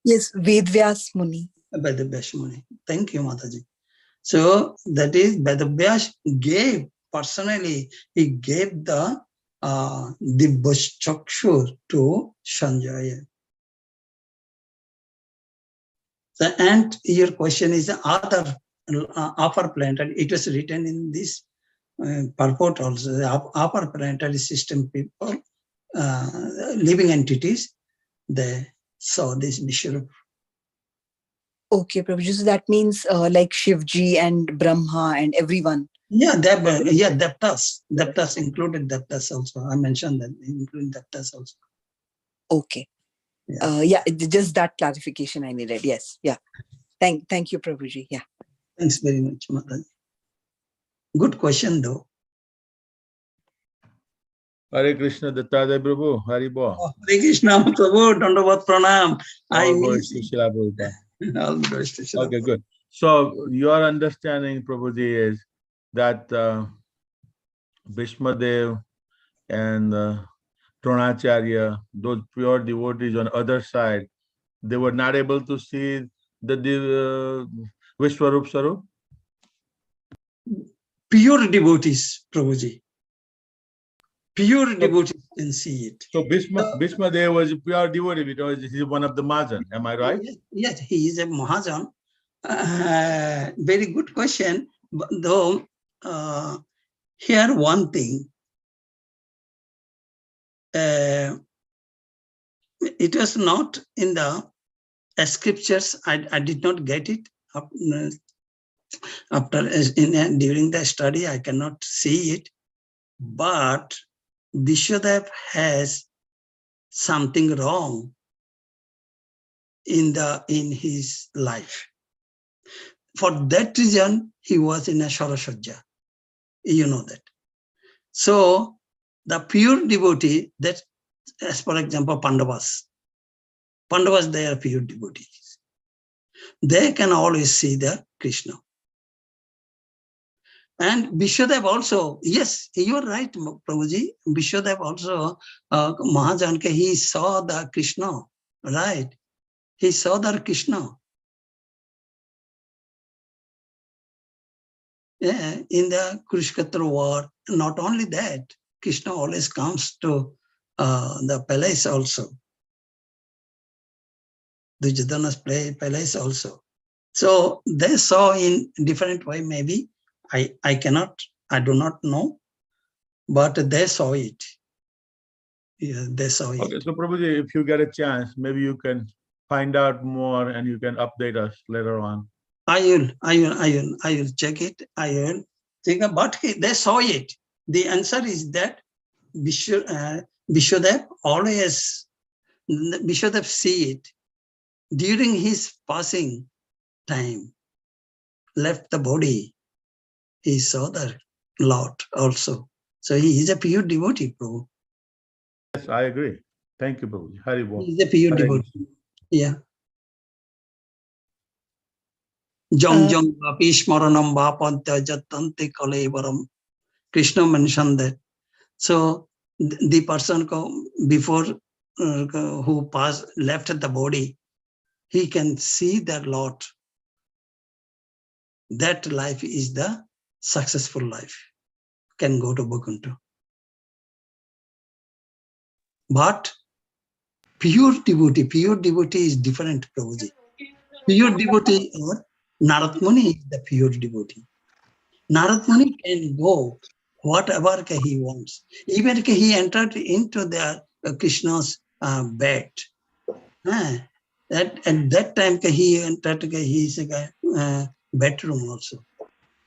Yes, Vedvyas Muni. Vedavyas Muni. Thank you, Mataji. So that is Vedavyas gave personally, he gave the Chakshu to Sanjaya. So, and your question is the other upper planetary. It was written in this purport also. The upper planetary system people, living entities, they saw this Vishnu. Okay, Prabhuji. So that means like Shivji and Brahma and everyone. Yeah, Devtas included Devtas also. I mentioned that, including Devtas also. Okay. Just that clarification I needed. Yes. Yeah. Thank you, Prabhuji. Yeah. Thanks very much, Mataji. Good question, though. Hare Krishna, Dattatreya Prabhu, Hari Bo. Hare Krishna, Prabhu, Dandavat Pranam. All goes to Srila Prabhupada. All goes to Srila. Okay, good. So your understanding, Prabhuji, is that Bhishma Dev and Dronacharya, those pure devotees on the other side, they were not able to see the Vishwarup Sarup? Pure devotees, Prabhuji. Pure devotees can see it. So Bhishma Dev was a pure devotee because he is one of the Mahajan. Am I right? Yes, he is a Mahajan. Very good question. But though, here one thing. It was not in the scriptures. I did not get it. During the study, I cannot see it. But Vishwadev has something wrong in his life. For that reason, he was in a Saraswajja. You know that. So the pure devotee, that, as for example, Pandavas, they are pure devotees. They can always see the Krishna. And Vishwadev also, yes, you are right, Prabhuji. Vishwadev also, Mahajan, he saw the Krishna, right? He saw the Krishna. Yeah, in the Kurukshetra war. Not only that, Krishna always comes to the palace also. Duryodhana's palace also. So they saw in different way, maybe. I do not know, but they saw it. Yeah, they saw it. Okay, so Prabhuji, if you get a chance, maybe you can find out more and you can update us later on. I will check it. I will think about it. They saw it. The answer is that Vishwadev always, Vishwadev see it. During his passing time, left the body, he saw the Lord also. So he is a pure devotee, Prabhu. Yes, I agree. Thank you, Prabhuji. Hari Bol. He is a pure devotee. Yeah. Jong vapi smaranam vapantya jatante kalevaram. Krishna mentioned that. So the person before who left the body, he can see the Lord. That life is the successful life. Can go to Vaikuntha. But pure devotee is different, Prabhuji. Pure devotee or Narad Muni is the pure devotee. Narad Muni can go whatever he wants. Even he entered into the Krishna's bed. At that time he entered his bedroom also.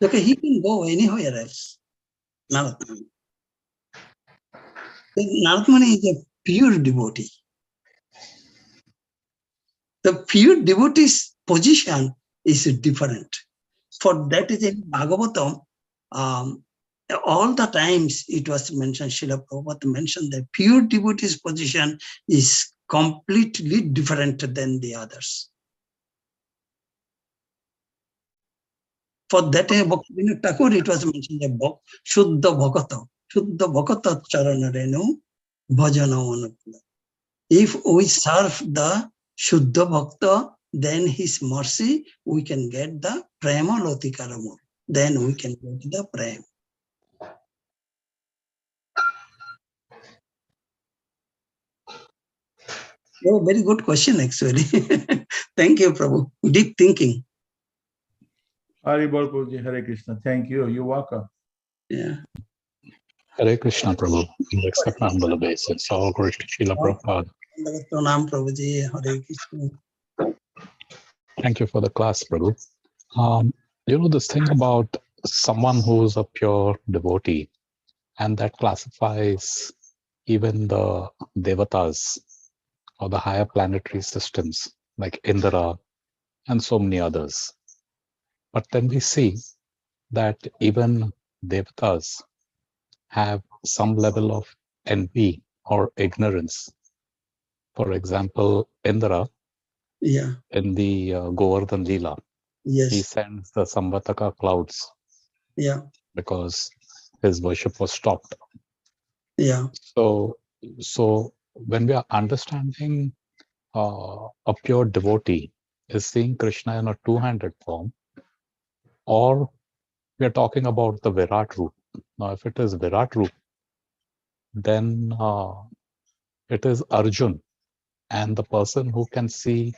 So he can go anywhere else. Narad Muni. Narad Muni is a pure devotee. The pure devotee's position is different. For that is in Bhagavatam, all the times it was mentioned, Srila Prabhupada mentioned that pure devotee's position is completely different than the others. For that, Bhaktivinoda Thakur, it was mentioned that Shuddha Bhakata Charanarenu Bhajana Anupala. If we serve the Shuddha Bhakta, then his mercy, we can get the Prema Lotikaramur. Then we can get the Prema. Oh, very good question, actually. Thank you, Prabhu. Deep thinking. Hari Bol Prabhuji, Hare Krishna. Thank you. You're welcome. Yeah. Hare Krishna, Prabhu. You accept my humble obeisance. All glory to Srila Prabhupada. Pranam, Prabhuji. Hare Krishna. Thank you for the class, Prabhu. This thing about someone who's a pure devotee, and that classifies even the devatas or the higher planetary systems like Indra and so many others. But then we see that even devatas have some level of envy or ignorance. For example, Indra, in the Govardhan Leela, he sends the Samvataka clouds because his worship was stopped. So when we are understanding a pure devotee is seeing Krishna in a two-handed form, or we are talking about the Virat Roop. Now, if it is Virat Roop, then it is Arjun, and the person who can see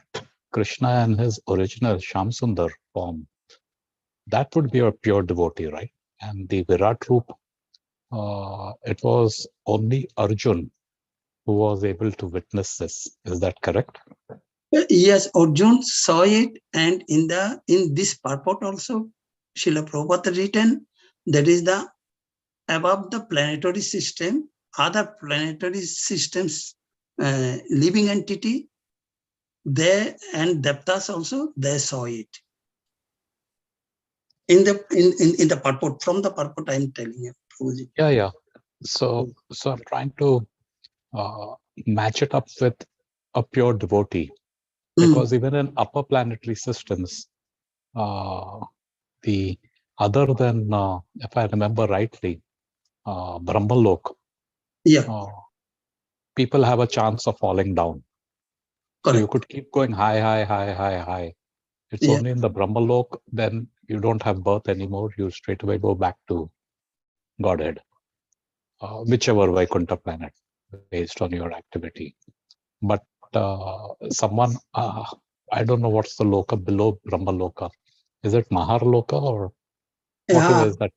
Krishna in his original Shamsundar form, that would be a pure devotee, right? And the Virat Roop, it was only Arjun who was able to witness this. Is that correct? Yes, Arjun saw it, and in this purport also, Srila Prabhupada written, that is the above the planetary system, other planetary systems, living entity, they and Devtas also, they saw it. In the purport, from the purport, I'm telling you, Prabhuji. Yeah. So I'm trying to match it up with a pure devotee, because even in upper planetary systems, the other than, if I remember rightly, Brahmalok, people have a chance of falling down. Correct. So you could keep going high. It's only in the Brahmalok, then you don't have birth anymore. You straight away go back to Godhead, whichever Vaikuntha planet, based on your activity. But someone, I don't know what's the loka below Brahmaloka. Is it Maharloka or whatever is that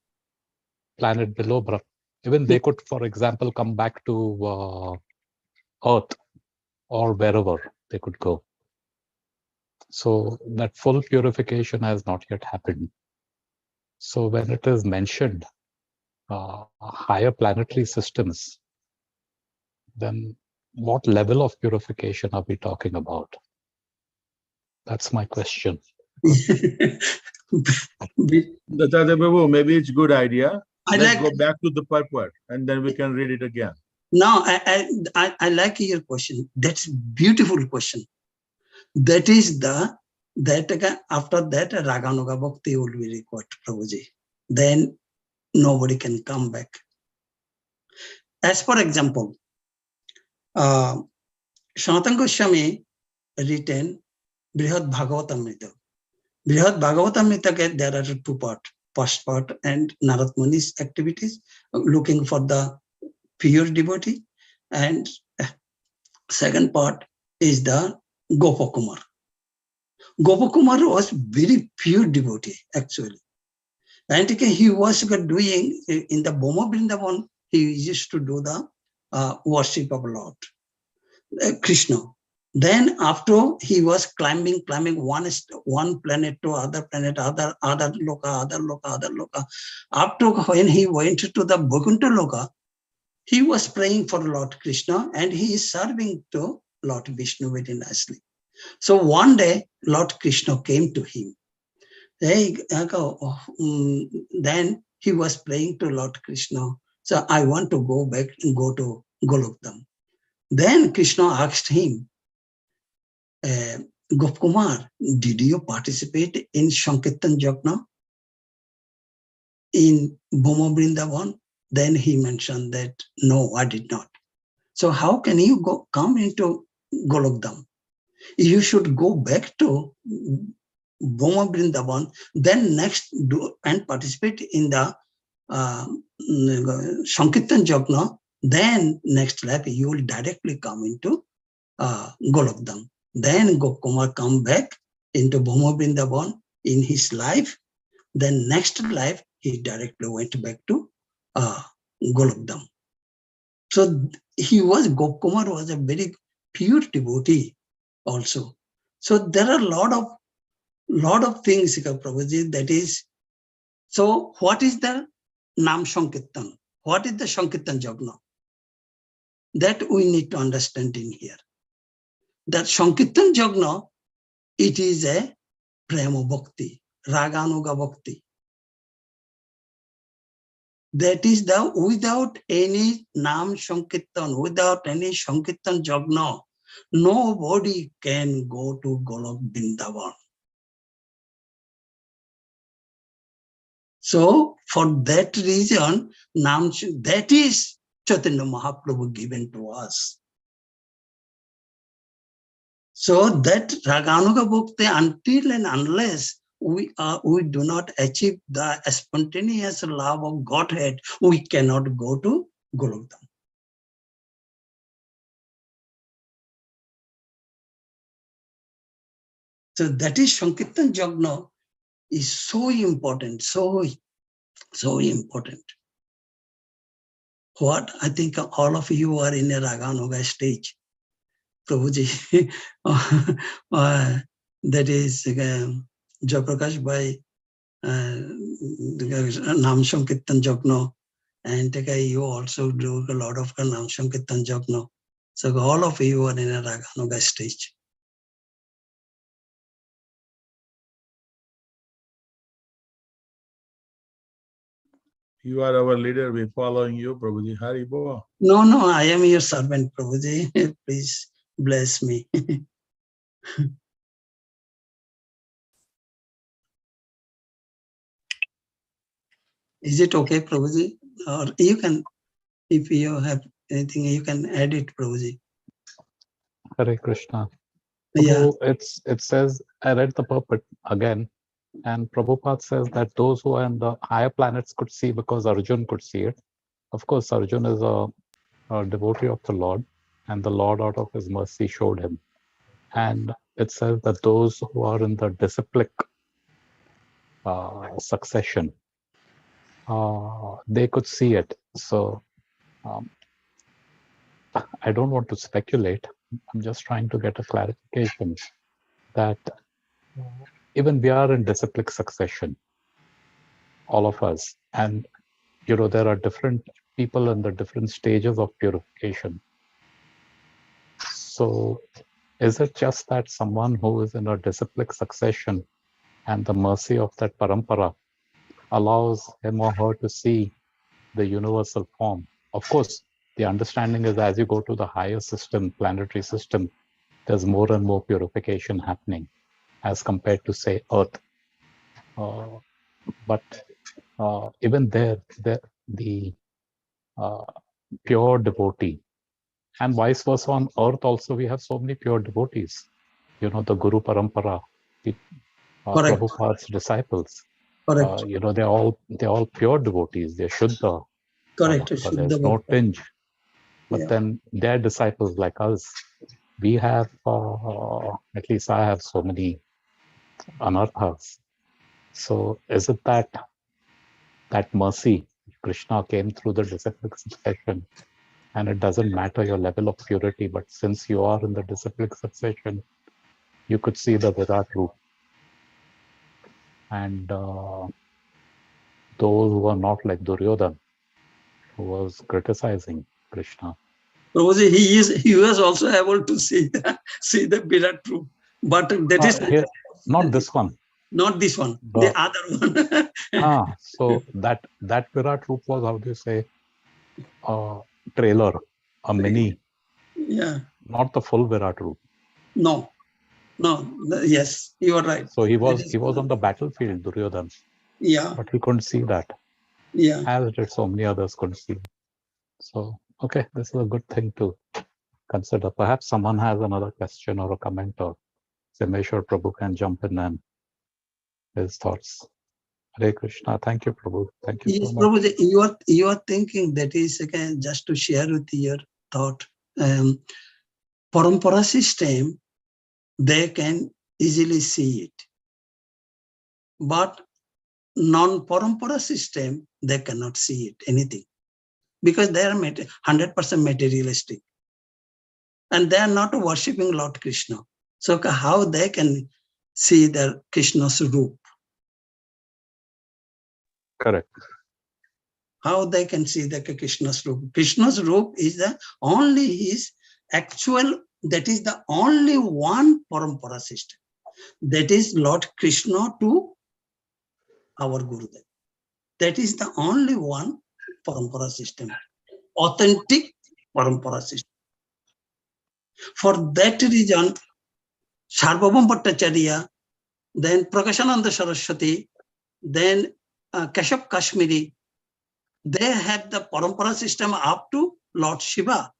planet below? Even they could, for example, come back to Earth or wherever they could go. So that full purification has not yet happened. So when it is mentioned, higher planetary systems, then what level of purification are we talking about? That's my question. Maybe it's a good idea. Let's go back to the purport and then we can read it again. No, I like your question. That's a beautiful question. That is after that Raganuga Bhakti will be required, Prabhuji. Then nobody can come back. As for example, Sanatana Goswami written Brihad Bhagavatamrita. Brihad Bhagavatamrita, there are two parts. First part and Narad Muni's activities, looking for the pure devotee, and second part is the Gopakumar. Gopakumar was very pure devotee, actually. And he was doing, in the Boma Vrindavan, he used to do the worship of Lord Krishna. Then after he was climbing one planet to other planet, other loka. After when he went to the Vaikuntha loka, he was praying for Lord Krishna and he is serving to Lord Vishnu very nicely. So one day, Lord Krishna came to him. Then he was praying to Lord Krishna. So I want to go back and go to Golokdam. Then Krishna asked him, Gopkumar, did you participate in Sankirtan Yajna in Bhoma Vrindavan? Then he mentioned that, no, I did not. So how can you come into Golokdam? You should go back to Bhoma Vrindavan, then next do and participate in the Sankirtan Yajna, then next lap you will directly come into Golokdam. Then Gopkumar come back into Bhoma Vrindavan in his life. Then next life he directly went back to Golokdam. So Gopkumar was a very pure devotee also. So there are a lot of things, Prabhuji, that is. So what is the Nam Sankirtan? What is the Sankirtan Yajna? That we need to understand in here. That Sankirtan Yajna, it is a Prema Bhakti, Raganuga Bhakti. That is without any Nam Sankirtan, without any Sankirtan Yajna, nobody can go to Golok Vrindavan. So for that reason, that is Chaitanya Mahaprabhu given to us. So that Raganuga Bhakti, until and unless we do not achieve the spontaneous love of Godhead, we cannot go to Golokdam. So that is Sankirtan Yajna is so important, so important. What I think all of you are in a Raganuga stage. Prabhuji, that is Jayaprakash by Nam Sankirtan Yajna, and you also do a lot of Nam Sankirtan Yajna. So all of you are in a Raganuga stage. You are our leader. We're following you, Prabhuji. Hari Bo. No, I am your servant, Prabhuji. Please bless me. Is it okay, Prabhuji? Or you can, if you have anything, you can add it, Prabhuji. Hare Krishna. Yeah. Prabhu, it says, I read the purport again, and Prabhupada says that those who are in the higher planets could see because Arjun could see it. Of course, Arjun is a devotee of the Lord, and the Lord out of his mercy showed him. And it says that those who are in the disciplic succession, they could see it. So I don't want to speculate. I'm just trying to get a clarification that even we are in disciplic succession, all of us. And, there are different people in the different stages of purification. So is it just that someone who is in a disciplic succession and the mercy of that parampara allows him or her to see the universal form? Of course, the understanding is as you go to the higher system, planetary system, there's more and more purification happening as compared to, say, Earth. But even there, the pure devotee, and vice versa on Earth also, we have so many pure devotees. The Guru Parampara, Prabhupada's disciples. Correct. They're all pure devotees. They're Shuddha. Correct. There's no tinge. But then they're disciples like us. We have, at least I have so many anarthas. So is it that mercy, Krishna came through the disciplic succession, and it doesn't matter your level of purity, but since you are in the disciplic succession, you could see the Virat root. And those who are not like Duryodhana, who was criticizing, Krishna. Prabhuji, he was also able to see the Virat roop, but that is not this one. Not this one, the other one. So that Virat roop was, how do you say, a trailer, a mini. Yeah. Not the full Virat roop. No. Yes, you are right. So he was on the battlefield, Duryodhan. Yeah. But he couldn't see that. Yeah. As did so many others couldn't see. So, okay, this is a good thing to consider. Perhaps someone has another question or a comment, or Simeshwar Prabhu can jump in and his thoughts. Hare Krishna. Thank you, Prabhu. Thank you so much. Prabhu, you are thinking that is again just to share with your thought. Parampara system, they can easily see it, but non-parampara system, they cannot see it, anything, because they are 100% materialistic, and they are not worshipping Lord Krishna. So how they can see their Krishna's roop? Correct. How they can see the Krishna's roop? Krishna's roop is the only his actual, that is the only one parampara system. That is Lord Krishna to our Gurudev. That is the only one parampara system, authentic parampara system. For that reason, Sarvabhauma Bhattacharya, then Prakashananda Saraswati, then Keshav Kashmiri, they have the parampara system up to Lord Shiva.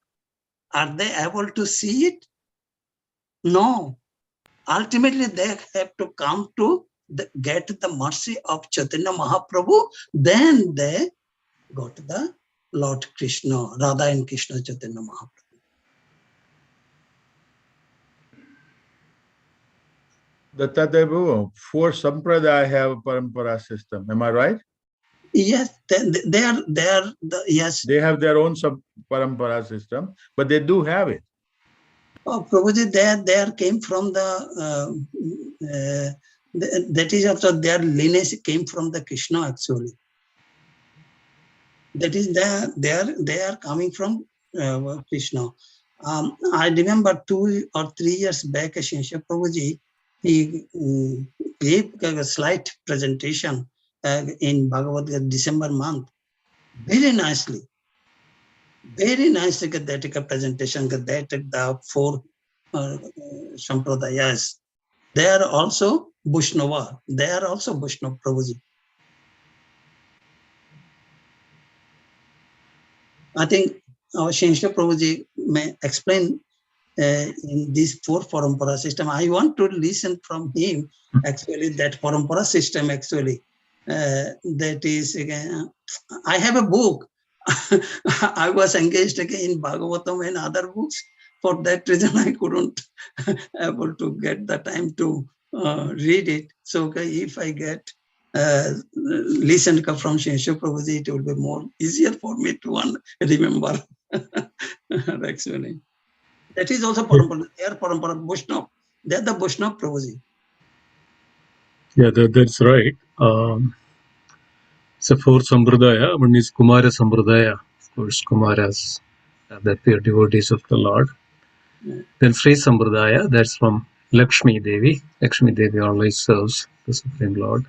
Are they able to see it? No. Ultimately, they have to come to get the mercy of Chaitanya Mahaprabhu. Then they got the Lord Krishna, Radha and Krishna Chaitanya Mahaprabhu. Dattatreya, 4 sampradaya have a parampara system. Am I right? Yes, they are yes. They have their own parampara system, but they do have it. Oh, Prabhuji, they came from the that is also their lineage came from the Krishna actually. That is they are coming from Krishna. I remember 2 or 3 years back, Shinsha Prabhuji, he gave a slight presentation in Bhagavad-Gita December month. Very nicely that presentation, that the 4 sampradayas. They are also Vaishnava. They are also Vaishnava, Prabhuji. I think our Shinsha Prabhuji may explain in this 4 parampara system. I want to listen from him actually that parampara system actually. That is again, I have a book. I was engaged again in Bhagavatam and other books. For that reason, I couldn't able to get the time to read it. So if I get listen from Shinsha Prabhuji, it will be more easier for me to remember. Actually, that is also parampara. They are parampara Vaishnava. They are the Vaishnava Prabhuji. Yeah, that's right. So 4 sampradaya, one is Kumara sampradaya. Of course, Kumaras are the pure devotees of the Lord. Then Sri sampradaya, that's from Lakshmi Devi. Lakshmi Devi always serves the Supreme Lord.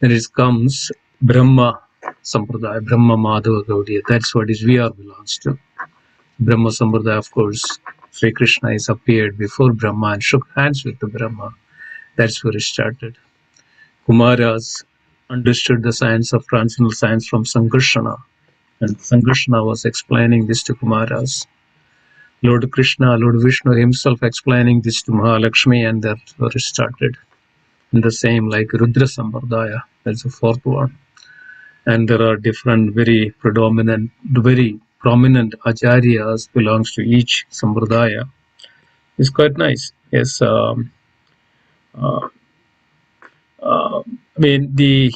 Then it comes Brahma sampradaya, Brahma Madhava Gaudiya. That's what is VR belongs to. Brahma sampradaya, of course, Sri Krishna is appeared before Brahma and shook hands with the Brahma. That's where it started. Kumaras understood the science of transcendental science from Sankarshana, and Sankarshana was explaining this to Kumaras. Lord Krishna, Lord Vishnu himself explaining this to Mahalakshmi, and that where it started. And the same like Rudra Sampradaya, that's the 4th one. And there are different, very prominent acharyas belongs to each Sampradaya. It's quite nice. Yes. I mean, the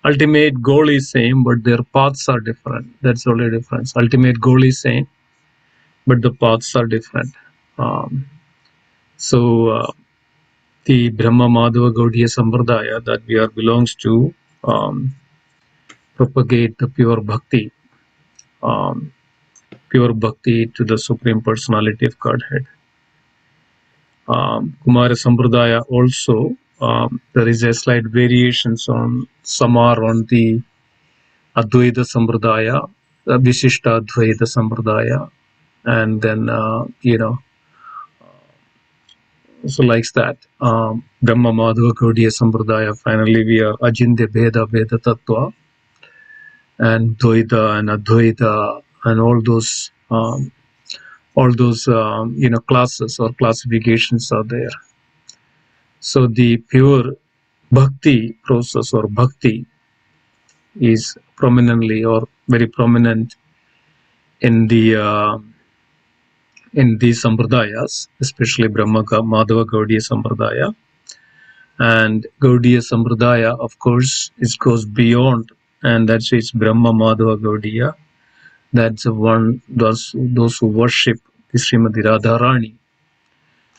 ultimate goal is same, but their paths are different. That's the only difference. Ultimate goal is same, but the paths are different. The Brahma Madhava Gaudiya Sampradaya that we are belongs to propagate the pure bhakti. pure bhakti to the Supreme Personality of Godhead. Kumara Sampradaya also, there is a slight variations on, some are on the Advaita Sampradaya, Vishishta Advaita Sampradaya, and then, so likes that. Brahma Madhava Gaudiya Sampradaya, finally we are Ajindya Bheda Veda Tattva, and Dvaita and Advaita, and all those classes or classifications are there. So the pure bhakti process or bhakti is prominently or very prominent in the sampradayas, especially Brahma Madhava Gaudiya Sampradaya. And Gaudiya Sampradaya, of course, it goes beyond, and that's it's Brahma Madhava Gaudiya. That's the one, those who worship the Srimati Radharani.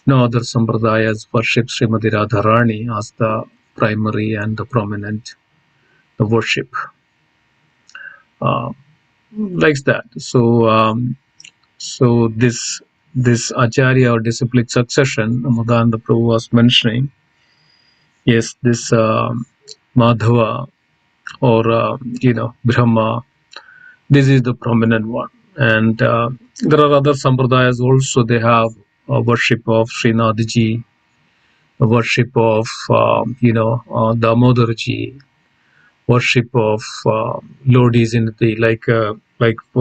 No other Sampradayas worship Srimati Radharani as the primary and the prominent the worship. Like that. So this Acharya or disciplic succession, Madhananda Prabhu was mentioning, yes, this Madhava or Brahma, this is the prominent one. And there are other sampradayas also. They have a worship of Srinathji, a worship of Damodarji, worship of Lodis in the like for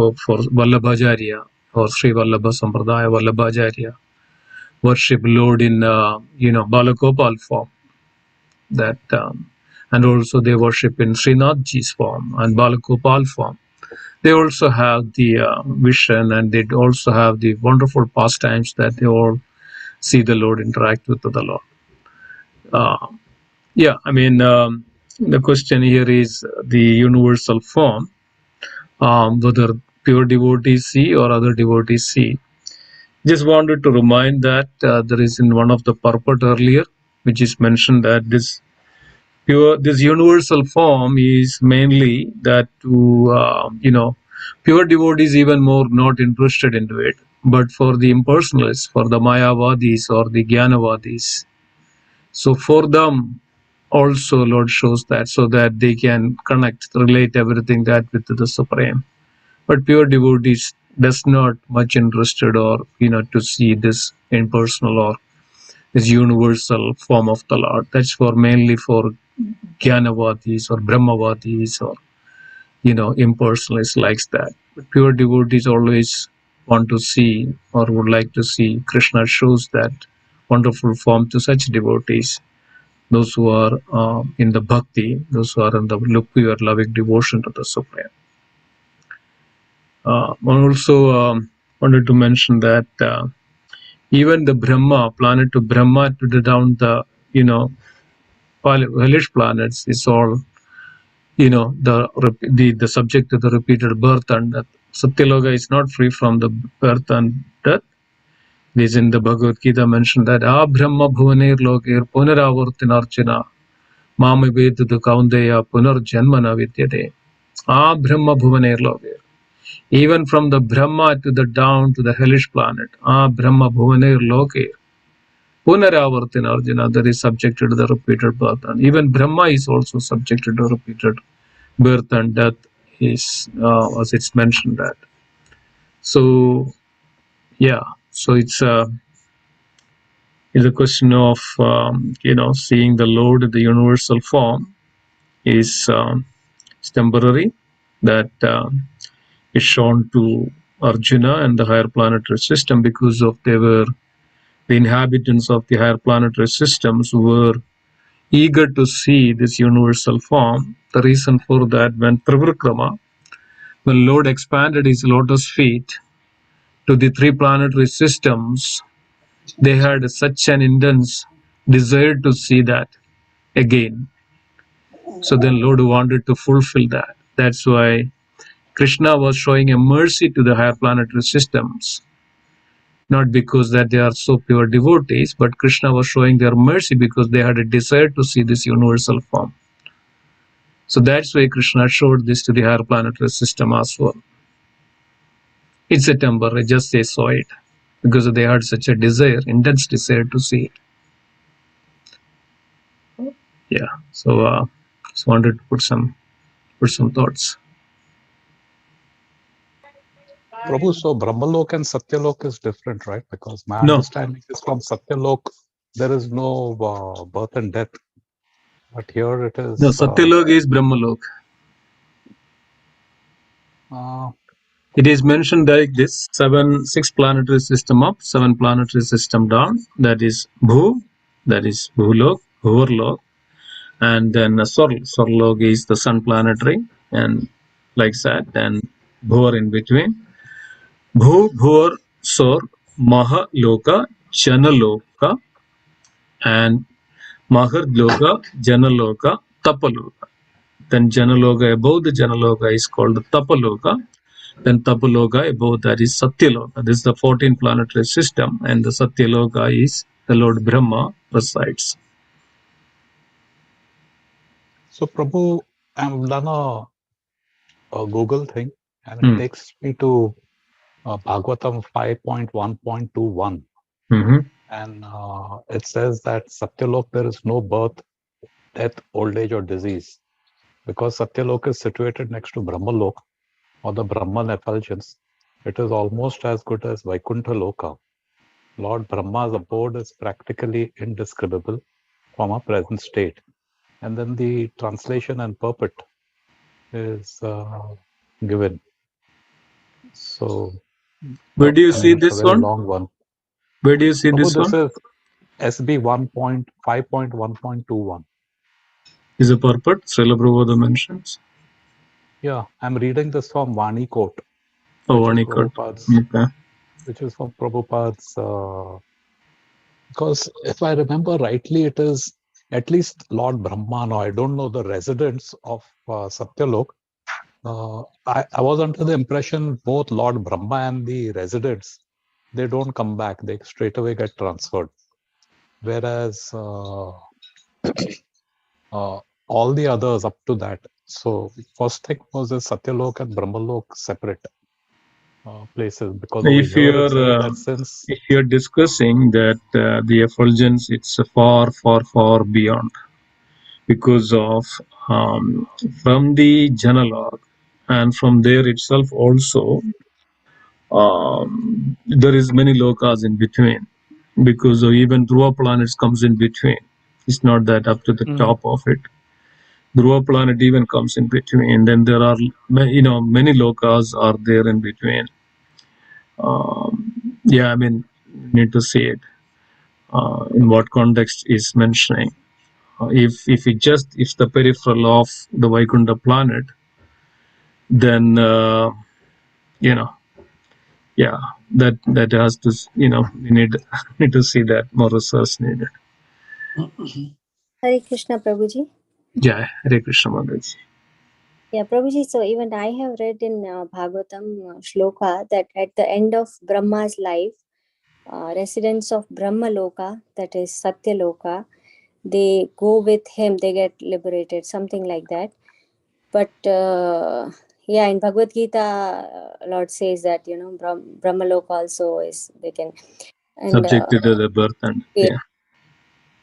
Vallabhacharya or Sri Vallabha Sampradaya, Vallabhacharya, worship Lord in Balagopal form. That and also they worship in Srinathji's form and Balagopal form. They also have the vision, and they also have the wonderful pastimes that they all see the Lord interact with the Lord. The question here is the universal form, whether pure devotees see or other devotees see. Just wanted to remind that there is in one of the purport earlier, which is mentioned that this universal form is mainly that to pure devotees even more not interested into it, but for the impersonalists, for the Mayavadis or the Jnanavadis. So for them also Lord shows that, so that they can connect, relate everything that with the Supreme. But pure devotees does not much interested or to see this impersonal or this universal form of the Lord. That's for mainly for Jnanavadis or Brahmavadis or impersonalists likes that. But pure devotees always want to see or would like to see Krishna shows that wonderful form to such devotees, those who are in the bhakti, those who are in the pure loving devotion to the Supreme. I also wanted to mention that even the Brahma, planet to Brahma, to the down the hellish planets is all the subject of the repeated birth and death. Satyaloka is not free from the birth and death. This in the Bhagavad-Gita mentioned that Brahma bhuvanir lokir punaravartinarchana mama vedudu kaundeya punarjanmana vidyate. Brahma bhuvanir lokir. Even from the Brahma to the down to the hellish planet, Brahma bhuvanir lokir punaravartinarchana, that is subjected to the repeated birth. And even Brahma is also subjected to repeated birth and death, is as it's mentioned that. So it's a question of seeing the Lord in the universal form is temporary. That is shown to Arjuna and the higher planetary system, because of the inhabitants of the higher planetary systems were eager to see this universal form. The reason for that, when Trivikrama, when Lord expanded his lotus feet to the three planetary systems, they had such an intense desire to see that again. So then Lord wanted to fulfill that. That's why Krishna was showing a mercy to the higher planetary systems. Not because that they are so pure devotees, but Krishna was showing their mercy because they had a desire to see this universal form. So that's why Krishna showed this to the higher planetary system as well. It's a temporary, just they saw it because they had such a desire, intense desire to see it. Yeah. So just wanted to put some thoughts. Prabhu, so Brahmalok and Satyalok is different, right? Because my No. understanding is from Satyalok, there is no birth and death. But here it is. No, Satyalok is Brahmalok. It is mentioned like this: 6 planetary system up, 7 planetary system down. That is Bhu, that is Bhulok, Bhuvarlok, and then Swarlok is the sun planetary, and like that. Then Bhuvar in between. Bhu, Bhuvar, Sor, Maha Loka, Janaloka, and Mahardloka, Janaloka, Tapaloka. Then Janaloka, above the Janaloka is called the Tapaloka. Then Tapaloka, above that is Satyaloka. This is the 14 planetary system, and the Satyaloka is the Lord Brahma resides. So Prabhu, I've done a Google thing, and it takes me to Bhagavatam 5.1.21. And it says that Satyalok, there is no birth, death, old age, or disease. Because Satyalok is situated next to Brahmalok, or the Brahman effulgence, it is almost as good as Vaikuntha Loka. Lord Brahma's abode is practically indescribable from our present state. And then the translation and purport is given. So, where do you see this a very one? long one. Where do you see this this one? Is SB 1.5.1.21. Is a purport Srila Prabhupada mentions. Yeah, I'm reading this from Vani quote. Oh, Vani quote. Okay. Which is from Prabhupada's. Because if I remember rightly, it is at least Lord Brahma. Now, I don't know the residents of Satyalok. I was under the impression both Lord Brahma and the residents, they don't come back. They straight away get transferred. Whereas all the others up to that. So first thing was the Satyalok and Brahmalok separate places. Because if you're discussing that the effulgence, it's far, far, far beyond. Because of from the Janalog, and from there itself also there is many lokas in between, because of even Dhruva planets comes in between. It's not that up to the top of it. Dhruva planet even comes in between. Then there are many lokas are there in between. Yeah, I mean, need to see it in what context is mentioning. If the peripheral of the Vaikuntha planet, then yeah, that has to, we need to see that more research needed. Hare Krishna, Prabhuji. Yeah, Hare Krishna, Mataji. Yeah, Prabhuji, so even I have read in Bhagavatam shloka that at the end of Brahma's life, residents of Brahma Loka, that is Satya Loka, they go with him, they get liberated, something like that. But yeah, in Bhagavad-Gita, Lord says that, Brahma Loka also is, they can... subjected to the birth and... Yeah.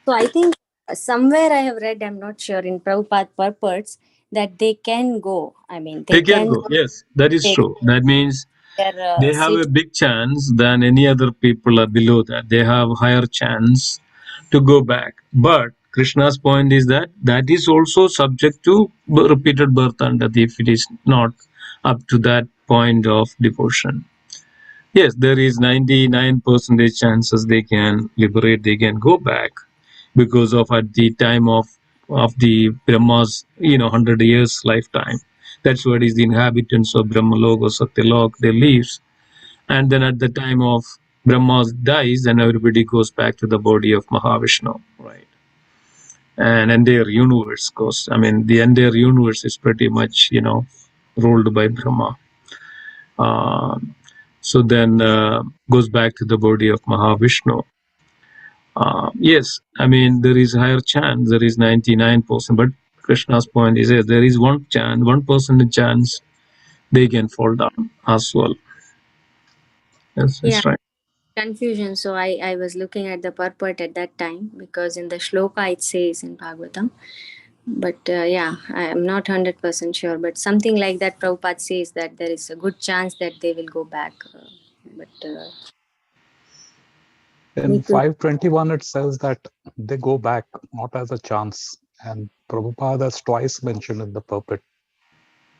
So I think somewhere I have read, I'm not sure, in Prabhupada purports, that they can go. I mean, they can go. Yes, that is true. That means they have a big chance than any other people are below that. They have higher chance to go back. But Krishna's point is that is also subject to repeated birth and death if it is not up to that point of devotion. Yes, there is 99% chances they can liberate, they can go back, because of at the time of the Brahma's 100 years lifetime. That's what is the inhabitants of Brahmalok or Satyalok, they lives. And then at the time of Brahma dies, then everybody goes back to the body of Mahavishnu, right? And entire universe goes. I mean, the entire universe is pretty much, ruled by Brahma. So then goes back to the body of Mahavishnu. Yes, I mean, there is a higher chance, there is 99%, but Krishna's point is that there is 1% chance they can fall down as well. Yes, Yeah, it's right. confusion. So I was looking at the purport at that time, because in the shloka it says in Bhagavatam. But yeah, I am not 100% sure. But something like that, Prabhupada says that there is a good chance that they will go back. But In need to. 521, it says that they go back, not as a chance. And Prabhupada has twice mentioned in the purport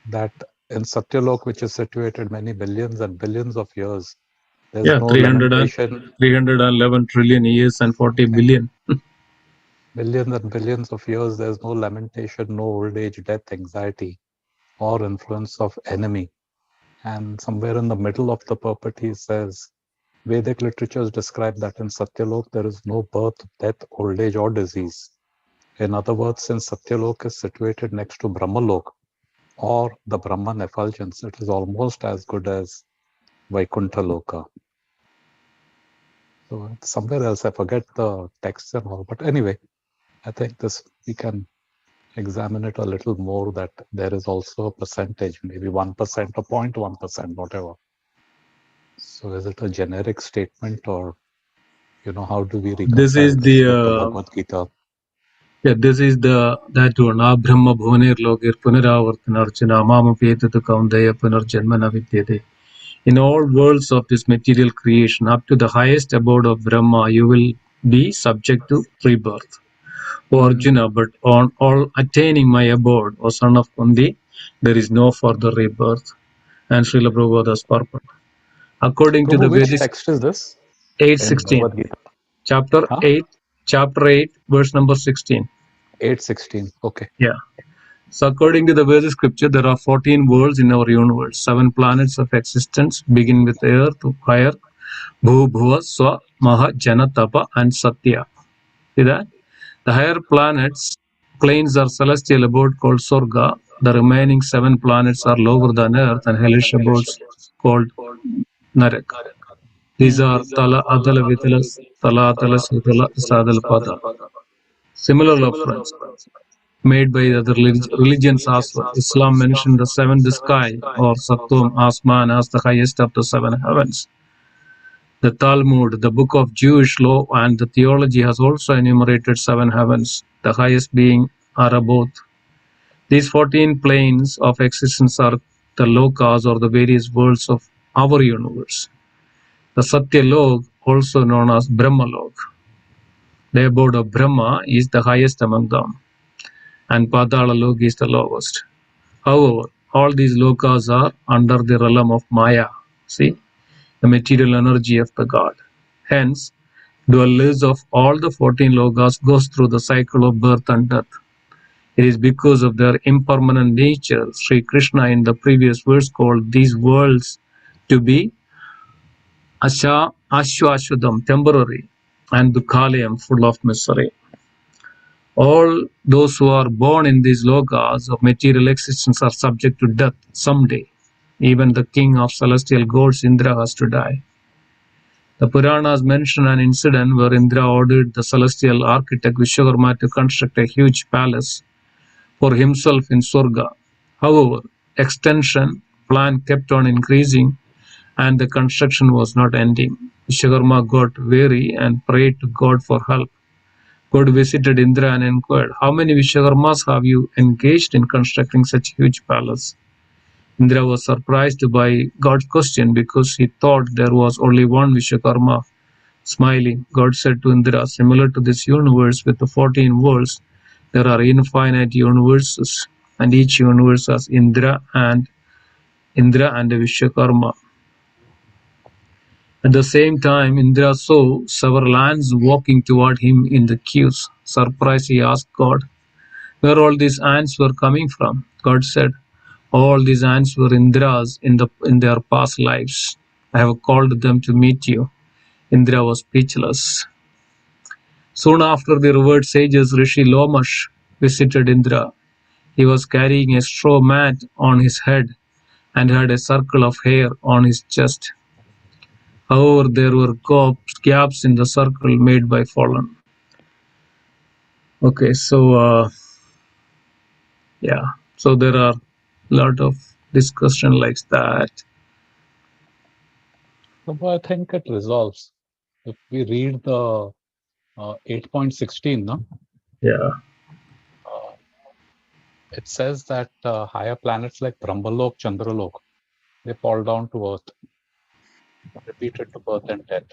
that in Satyalok, which is situated many billions and billions of years, there's Yeah, no 311 trillion years and 40 billion. billions and billions of years, there's no lamentation, no old age, death, anxiety, or influence of enemy. And somewhere in the middle of the purport, he says, Vedic literatures describe that in Satyalok, there is no birth, death, old age, or disease. In other words, since Satyalok is situated next to Brahmalok, or the Brahman effulgence, it is almost as good as Vaikuntha Loka. So it's somewhere else, I forget the text and all. But anyway, I think this we can examine it a little more, that there is also a percentage, maybe 1% or 0.1%, whatever. So is it a generic statement, or, how do we This reconcile is this the with the Bhagavad-Gita? yeah, this is that one. Brahma bhuvanir lokir punaravartanarchana mamapetatu kaundeya punarjanmana vidyate. In all worlds of this material creation, up to the highest abode of Brahma, you will be subject to rebirth. O Arjuna, but on all attaining my abode, O son of Kundi, there is no further rebirth. And Srila Prabhupada's purport. According to the Prabhu, which Vedic text is this in 8:16, Bhagavad-Gita? chapter Huh? 8, verse number 16. 8:16. Okay. Yeah. So according to the Vedic scripture, there are 14 worlds in our universe. 7 planets of existence begin with Earth, Fire, Bhu, Bhuva, Swa, Maha, Jana, Tapa, and Satya. See that? The higher planets, planes are celestial abode called Sorga. The remaining 7 planets are lower than Earth and hellish abodes called Narak. These are Tala, Adala, Vitala, Tala, Atala, Sutala, Sadala, Pada. Similar reference made by other religions as well. Islam mentioned the seventh sky or Sattvam Asman as the highest of the 7 heavens. The Talmud, the book of Jewish law and the theology, has also enumerated 7 heavens, the highest being Araboth. These 14 planes of existence are the lokas or the various worlds of our universe. The Satyalok, also known as Brahmalok, the abode of Brahma, is the highest among them, and Patalalok is the lowest. However, all these lokas are under the realm of Maya, see, the material energy of the God. Hence, dwellers of all the 14 lokas goes through the cycle of birth and death. It is because of their impermanent nature, Sri Krishna in the previous verse called these worlds to be Ashwashwadam, temporary, and Dukhalayam, full of misery. All those who are born in these lokas of material existence are subject to death someday. Even the king of celestial gods, Indra, has to die. The Puranas mention an incident where Indra ordered the celestial architect Vishwakarma to construct a huge palace for himself in Swarga. However, extension plan kept on increasing and the construction was not ending. Vishwakarma got weary and prayed to God for help. God visited Indra and inquired, "How many Vishwakarmas have you engaged in constructing such a huge palace?" Indra was surprised by God's question because he thought there was only one Vishwakarma. Smiling, God said to Indra, "Similar to this universe with the 14 worlds, there are infinite universes, and each universe has Indra and a Vishwakarma." At the same time, Indra saw several ants walking toward him in the queues. Surprised, he asked God where all these ants were coming from. God said, "All these ants were Indras in their past lives. I have called them to meet you." Indra was speechless. Soon after, the revered sages Rishi Lomash visited Indra. He was carrying a straw mat on his head and had a circle of hair on his chest. However, there were gaps in the circle made by fallen. Okay, so yeah, so there are a lot of discussion like that. I think it resolves. If we read the 8.16, no? Yeah. It says that higher planets like Brahmalok, Chandralok, they fall down to earth, repeated to birth and death.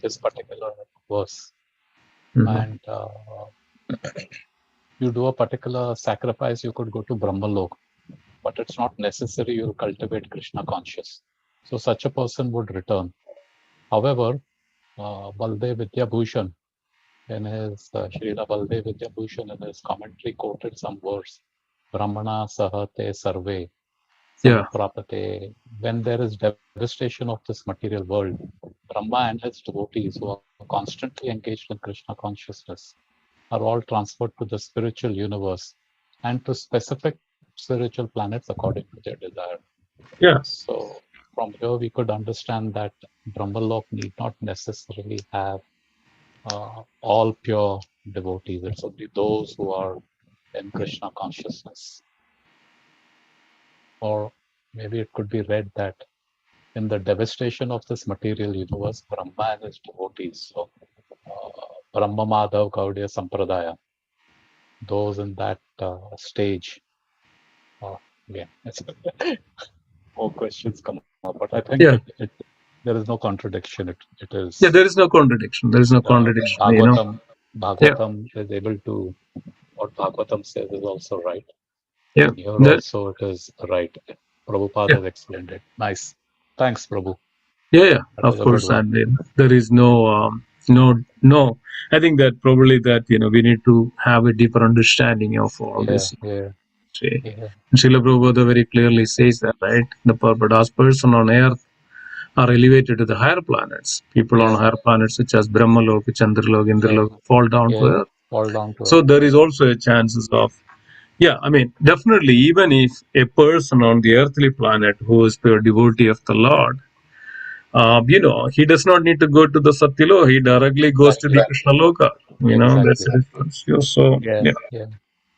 This particular verse. And you do a particular sacrifice, you could go to Brahmalok, but it's not necessary you'll cultivate Krishna conscious. So such a person would return. However, Baldev Vidyabhushan, in his Srila Baldev Vidyabhushan, in his commentary, quoted some verse, Brahmana Sahate Sarve, Samprapate. When there is devastation of this material world, Brahma and his devotees who are constantly engaged in Krishna consciousness are all transferred to the spiritual universe and to specific spiritual planets according to their desire. Yeah. So from here we could understand that Brahmalok need not necessarily have all pure devotees. It's only those who are in Krishna consciousness. Or maybe it could be read that in the devastation of this material universe, Brahma and his devotees, so Brahma Madhav Gaudiya Sampradaya, those in that stage, again, more questions come up, but I think there is no contradiction. It is. Yeah, there is no contradiction. There is no contradiction. Bhagavatam is able to, what Bhagavatam says is also right. Yeah. And here also it is right. Prabhupada has explained it. Nice. Thanks, Prabhu. Yeah, of course. And there is no, no. I think that probably that, we need to have a deeper understanding of all this. Yeah. Srila Prabhupada very clearly says that, right? The Parvadas person on earth are elevated to the higher planets. People on higher planets such as Brahmalok, Chandralok, Indralok fall down to earth. So there is also a chances of, definitely, even if a person on the earthly planet who is pure devotee of the Lord, he does not need to go to the Satyaloka. He directly goes to the Krishna Loka. That's the difference. So, yeah.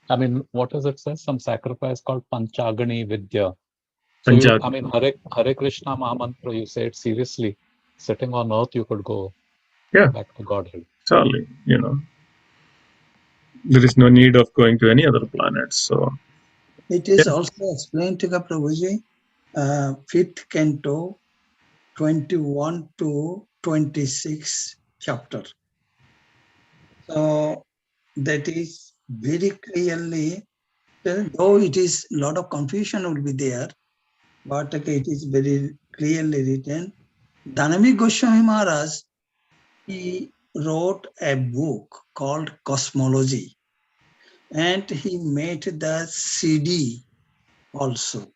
I mean, what does it say? Some sacrifice called Panchagani Vidya. So, Hare Krishna Mahamantra, you say it seriously. Sitting on earth, you could go back to Godhead. Surely, there is no need of going to any other planet. So, it is also explained to the Prabhuji, 5th canto, 21 to 26 chapter. So that is very clearly, though it is a lot of confusion will be there, but it is very clearly written. Dhanami Goswami Maharaj, he wrote a book called Cosmology, and he made the CD also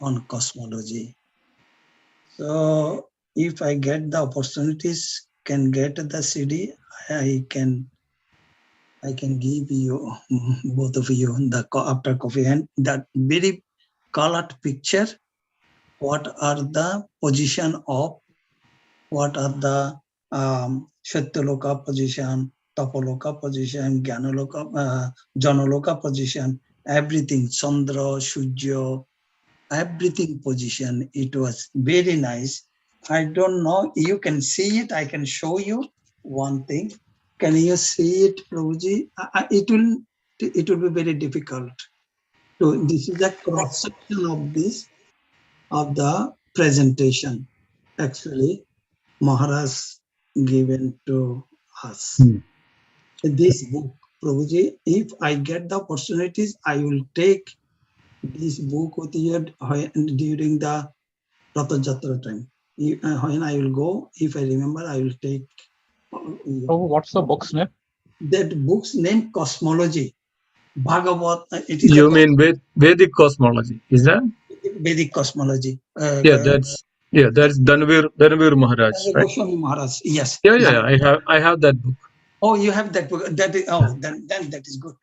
on cosmology. So if I get the opportunities, can get the CD, I can give you, both of you, the after coffee, and that very colored picture. What are the position of, what are the Satyaloka position, Tapaloka position, Jnanaloka, Janaloka position, everything, Chandra, Surya, everything position. It was very nice. I don't know, you can see it, I can show you one thing. Can you see it, Prabhuji? It will be very difficult. So this is a cross section of this, of the presentation. Actually, Maharaj given to us. This book, Prabhuji, if I get the opportunities, I will take this book with you during the Ratha Jatra time. When I will go, if I remember, I will take. Oh, what's the book's name? That book's name, Cosmology. Bhagavad. It is you mean Vedic Cosmology? Is that Vedic Cosmology? That's Dhanavir Maharaj, right? Goswami Maharaj. Yes. Yeah. I have that book. Oh, you have that book. That is, then that is good.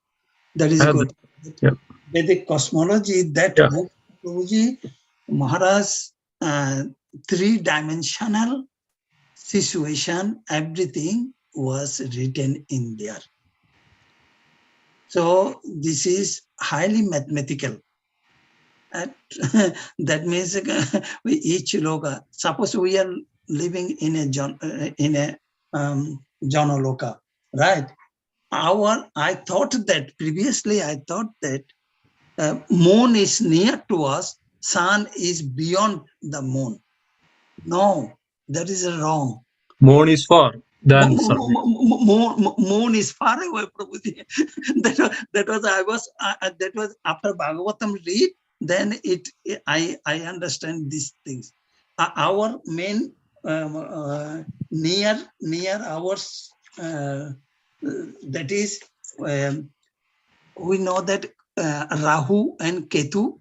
That is good. Vedic Cosmology. That book, Maharaj, three-dimensional situation, everything was written in there. So this is highly mathematical. And that means we each loka. Suppose we are living in a Janaloka, right? I thought that previously, I thought that moon is near to us, sun is beyond the moon. No, that is wrong. Moon is far than sun. Moon is far away, Prabhuji. that was after Bhagavatam read, then I understand these things. Our main near ours, that is, we know that Rahu and Ketu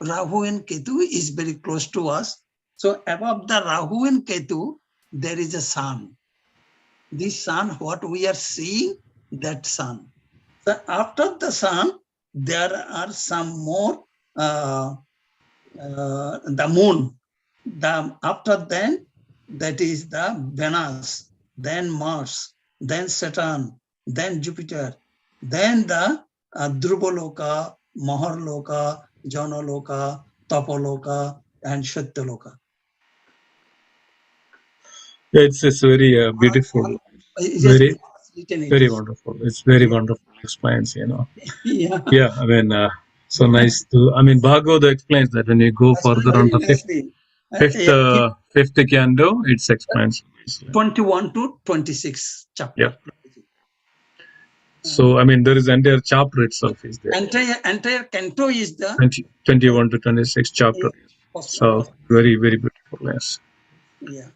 is very close to us. So above the Rahu and Ketu, there is a sun. This sun, what we are seeing, that sun. So after the sun, there are some more, the moon. After then, that is the Venus, then Mars, then Saturn, then Jupiter, then the Dhruvaloka, Maharloka, Janaloka, Tapaloka, and Shatyaloka. It's very beautiful, very wonderful. It's very wonderful explains, Yeah. Yeah, I mean, so nice to. I mean, Bhagavad explains that when you go further on the fifth canto, it explains 21 to 26 chapter. Yeah. So I mean, there is entire chapter itself is there. Entire canto is the 21 to 26 chapter. So very beautiful. Yes. Yeah.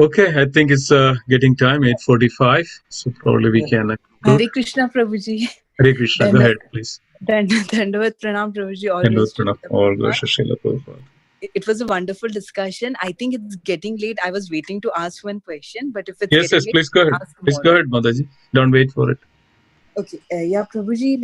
Okay, I think it's getting time, 8:45. So probably we can. Hare Krishna, Prabhuji. Hare Krishna. Go ahead, please. Dandavat Pranam, Prabhuji. It was a wonderful discussion. I think it's getting late. I was waiting to ask one question, but if it's yes, late, please go ahead. Please go ahead, Mataji. Don't wait for it. Okay, yeah, Prabhuji,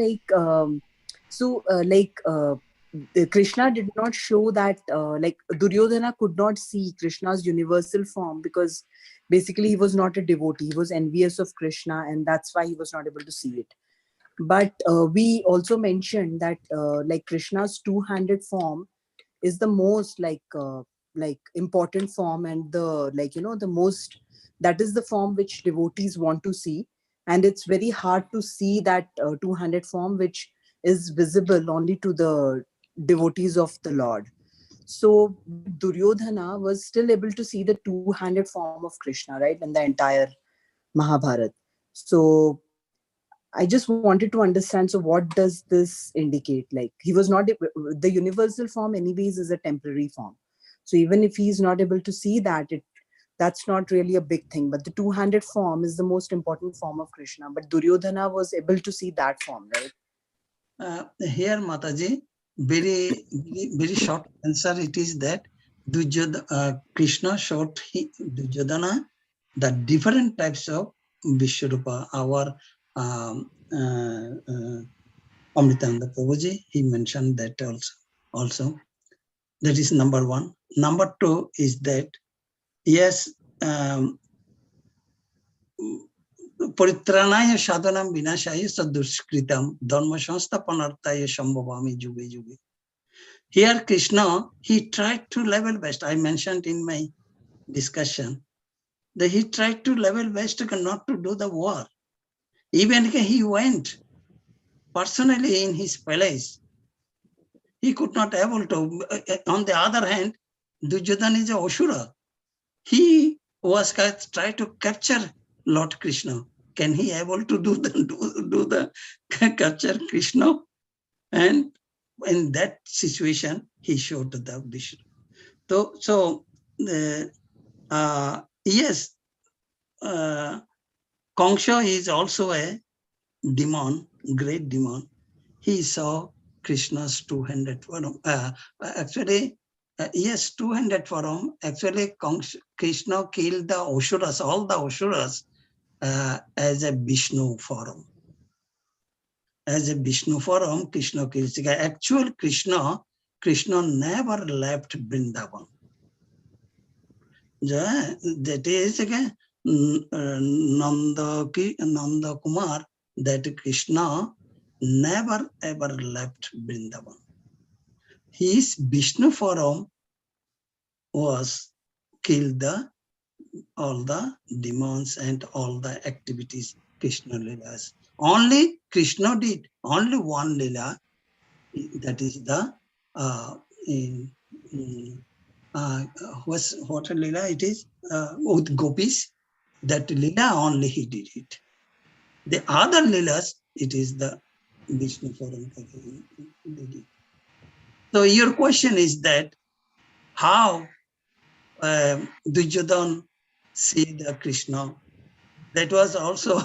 Krishna did not show that, Duryodhana could not see Krishna's universal form because basically he was not a devotee. He was envious of Krishna, and that's why he was not able to see it. But we also mentioned that Krishna's two-handed form is the most important form, and the most, that is the form which devotees want to see, and it's very hard to see that two-handed form which is visible only to the devotees of the Lord. So Duryodhana was still able to see the two-handed form of Krishna, right, in the entire Mahabharata. So I just wanted to understand, so what does this indicate? Like, he was not, the universal form anyways is a temporary form. So even if he's not able to see that, that's not really a big thing. But the two-handed form is the most important form of Krishna. But Duryodhana was able to see that form, right? Here, Mataji, very short answer, it is that Krishna showed Duryodhana the different types of Vishwarupa. Our Amritanda Prabhuji, he mentioned that also. That is number one. Number two is that, yes, Paritranaya sadhanam vinashaya saduskritam dharma sansthapanarthaya sambhavami juge juge. Here Krishna, he tried to level best. I mentioned in my discussion that he tried to level best not to do the war. Even he went personally in his palace. He could not able to. On the other hand, Duryodhana is a Ashura. He was trying to capture Lord Krishna. Can he able to do the capture Krishna? And in that situation, he showed the Vishnu. So yes, Kangsha is also a demon, great demon. He saw Krishna's two-handed form. Actually, yes, two-handed form. Actually, Krishna killed the Asuras, all the Asuras, as a Vishnu form. As a Vishnu form, Krishna kills. Actual Krishna never left Vrindavan. That is again Nanda Kumar, that Krishna never ever left Vrindavan. His Vishnu form was killed the all the demons and all the activities, Krishna Leelas. Only Krishna did, only one Leela, that is the, what a Leela it is, with gopis, that Leela only he did it. The other Leelas, it is the Vishnu forum. So your question is that how Duryodhana see the Krishna? That was also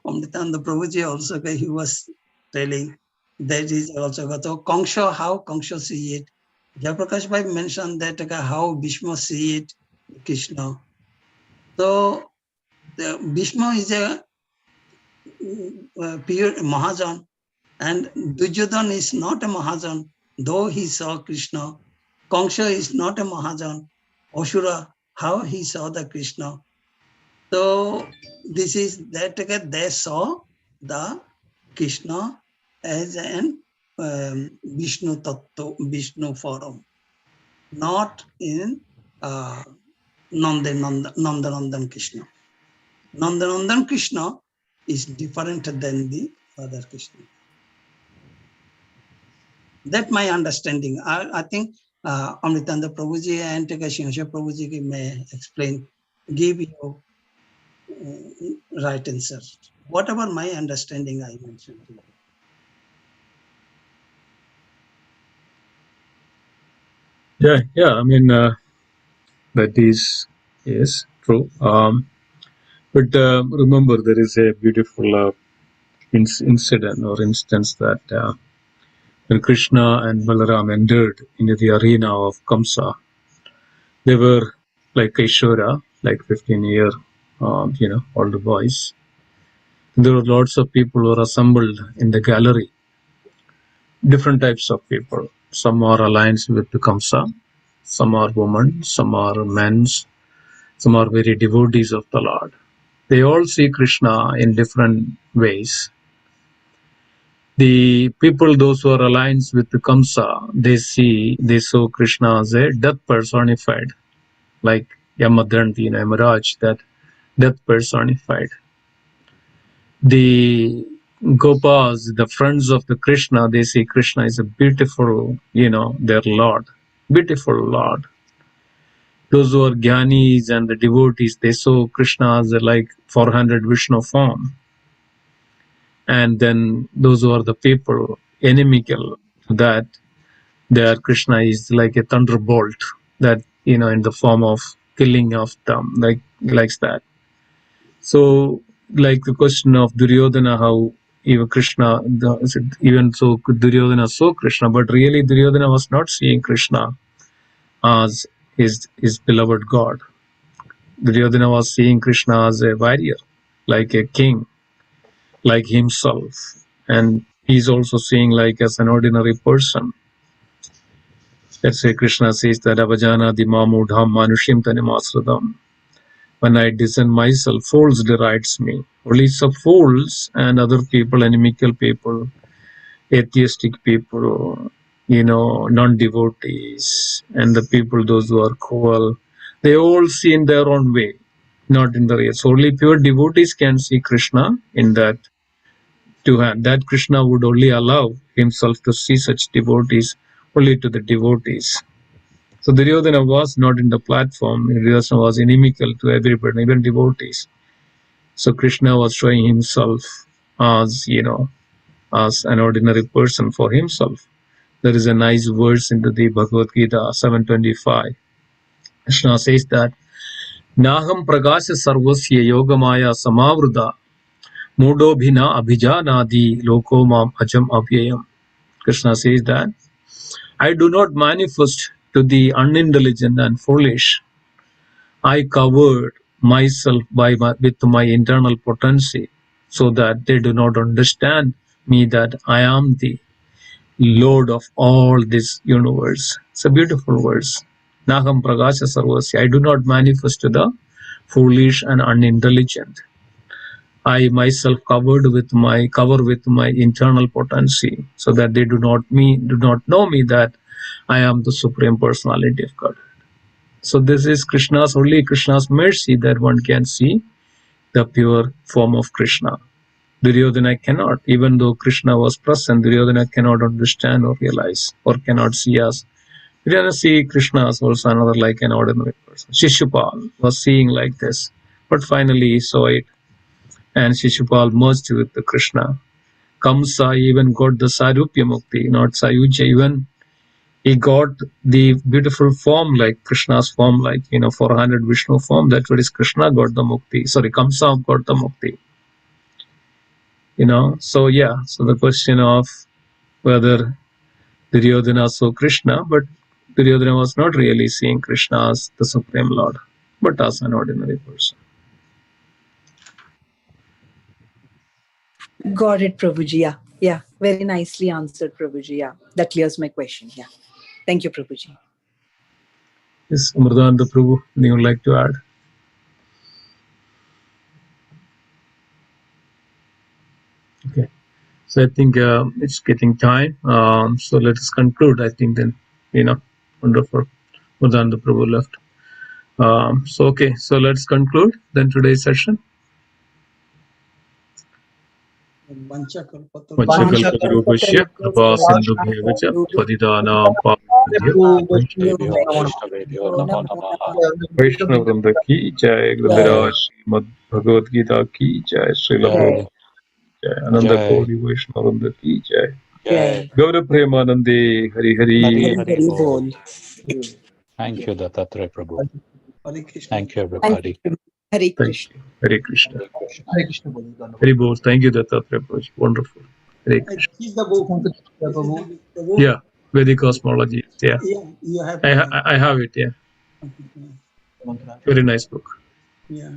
Amritanda Prabhuji also, he was telling that is also so Kangsha, how Kangsha see it. Jayaprakash Bhai mentioned that how Bhishma see it, Krishna. So the Bhishma is a pure Mahajan, and Duryodhana is not a Mahajan, though he saw Krishna. Kangsha is not a Mahajan. Asura, how he saw the Krishna. So this is that they saw the Krishna as an Vishnu Tattva, Vishnu form, not in Nandanandan Krishna. Nandanandan Krishna is different than the other Krishna. That my understanding. I think Amritanda Prabhuji and Shingasha Prabhuji may explain, give you right answer. Whatever my understanding I mentioned to you. Yeah. I mean, that is yes true. But remember, there is a beautiful incident or instance that when Krishna and Balaram entered into the arena of Kamsa, they were like Aishwarya, like 15-year, older boys. There were lots of people who were assembled in the gallery. Different types of people. Some are aligned with the Kamsa, some are women, some are men, some are very devotees of the Lord. They all see Krishna in different ways. The people, those who are aligned with the Kamsa, they saw Krishna as a death personified, like Yamadhanti, Yamaraj, that death personified. The Gopas, the friends of the Krishna, they see Krishna is a beautiful, their Lord, beautiful Lord. Those who are Jnanis and the devotees, they saw Krishna as a like 400 Vishnu form. And then those who are the people inimical to that, their Krishna is like a thunderbolt that, in the form of killing of them, like that. So, like the question of Duryodhana, how even Krishna, even so Duryodhana saw Krishna, but really Duryodhana was not seeing Krishna as his beloved God. Duryodhana was seeing Krishna as a warrior, like a king, like himself, and he's also seeing like as an ordinary person. Let's say Krishna says that Avajana di mamudham manushim tanimasradam. When I discern myself, fools derides me. Only some fools and other people, inimical people, atheistic people, non-devotees, and the people, those who are cruel, they all see in their own way, not in the real. So only pure devotees can see Krishna in that two hand. That Krishna would only allow himself to see such devotees only to the devotees. So Duryodhana was not in the platform. Duryodhana was inimical to everybody, even devotees. So Krishna was showing himself as, as an ordinary person for himself. There is a nice verse into the Bhagavad-Gita 7:25. Krishna says that, Naham pragasya sarvasya yogamaya samavruda mudobhina abhijanadi loko mam ajam avyayam. Krishna says that, I do not manifest to the unintelligent and foolish. I covered myself with my internal potency, so that they do not understand me, that I am the Lord of all this universe. It's a beautiful verse. Naham pragasya sarvasya. I do not manifest to the foolish and unintelligent. I myself cover with my internal potency, so that they do not know me, that I am the Supreme Personality of God. So this is only Krishna's mercy that one can see the pure form of Krishna. Duryodhana cannot, even though Krishna was present, Duryodhana cannot understand or realize or cannot see us. Duryodhana see Krishna as also another like an ordinary person. Shishupal was seeing like this, but finally he saw it, and Shishupal merged with the Krishna. Kamsa even got the Sarupya Mukti, not Sayuja. Even he got the beautiful form like Krishna's form, like 400 Vishnu form. That's what is Krishna got the Mukti. Sorry, Kamsa got the Mukti. So yeah. So the question of whether Duryodhana saw Krishna, but Duryodhana was not really seeing Krishna as the Supreme Lord, but as an ordinary person. Got it, Prabhuji. Yeah. Yeah. Very nicely answered, Prabhuji. Yeah. That clears my question. Yeah. Thank you, Prabhuji. Yes, Amrudananda Prabhu, anything you would like to add? Okay. So I think it's getting time. So let us conclude. I think then, wonderful. Amrudananda Prabhu left. Okay. So let's conclude then today's session. Vanchakalpatarubhashya kripa sindhubhya cha padidānām pāvabhyo Vaishnavebhyo Vaishnavebhyo Namo Namaha. Vaishnava Vrinda ki jai, Guruviraj Srimad Bhagavad-Gita ki jai, Srila Prabhupada jai, Ananda Kodi Vaishnava Vrinda ki jai, Jai. Gaura Premanande Hari Hari. Hari Bol. Thank you, Dattatreya Prabhu. Thank you, everybody. Hare Krishna. Hare Krishna. Hare Krishna. Hari Bol. Thank you, Dattatreya Prabhu. Wonderful. Hare Krishna. Is the book Prabhu? Yeah, Vedic Cosmology. Yeah, You have I have it. Yeah, very nice book. yeah.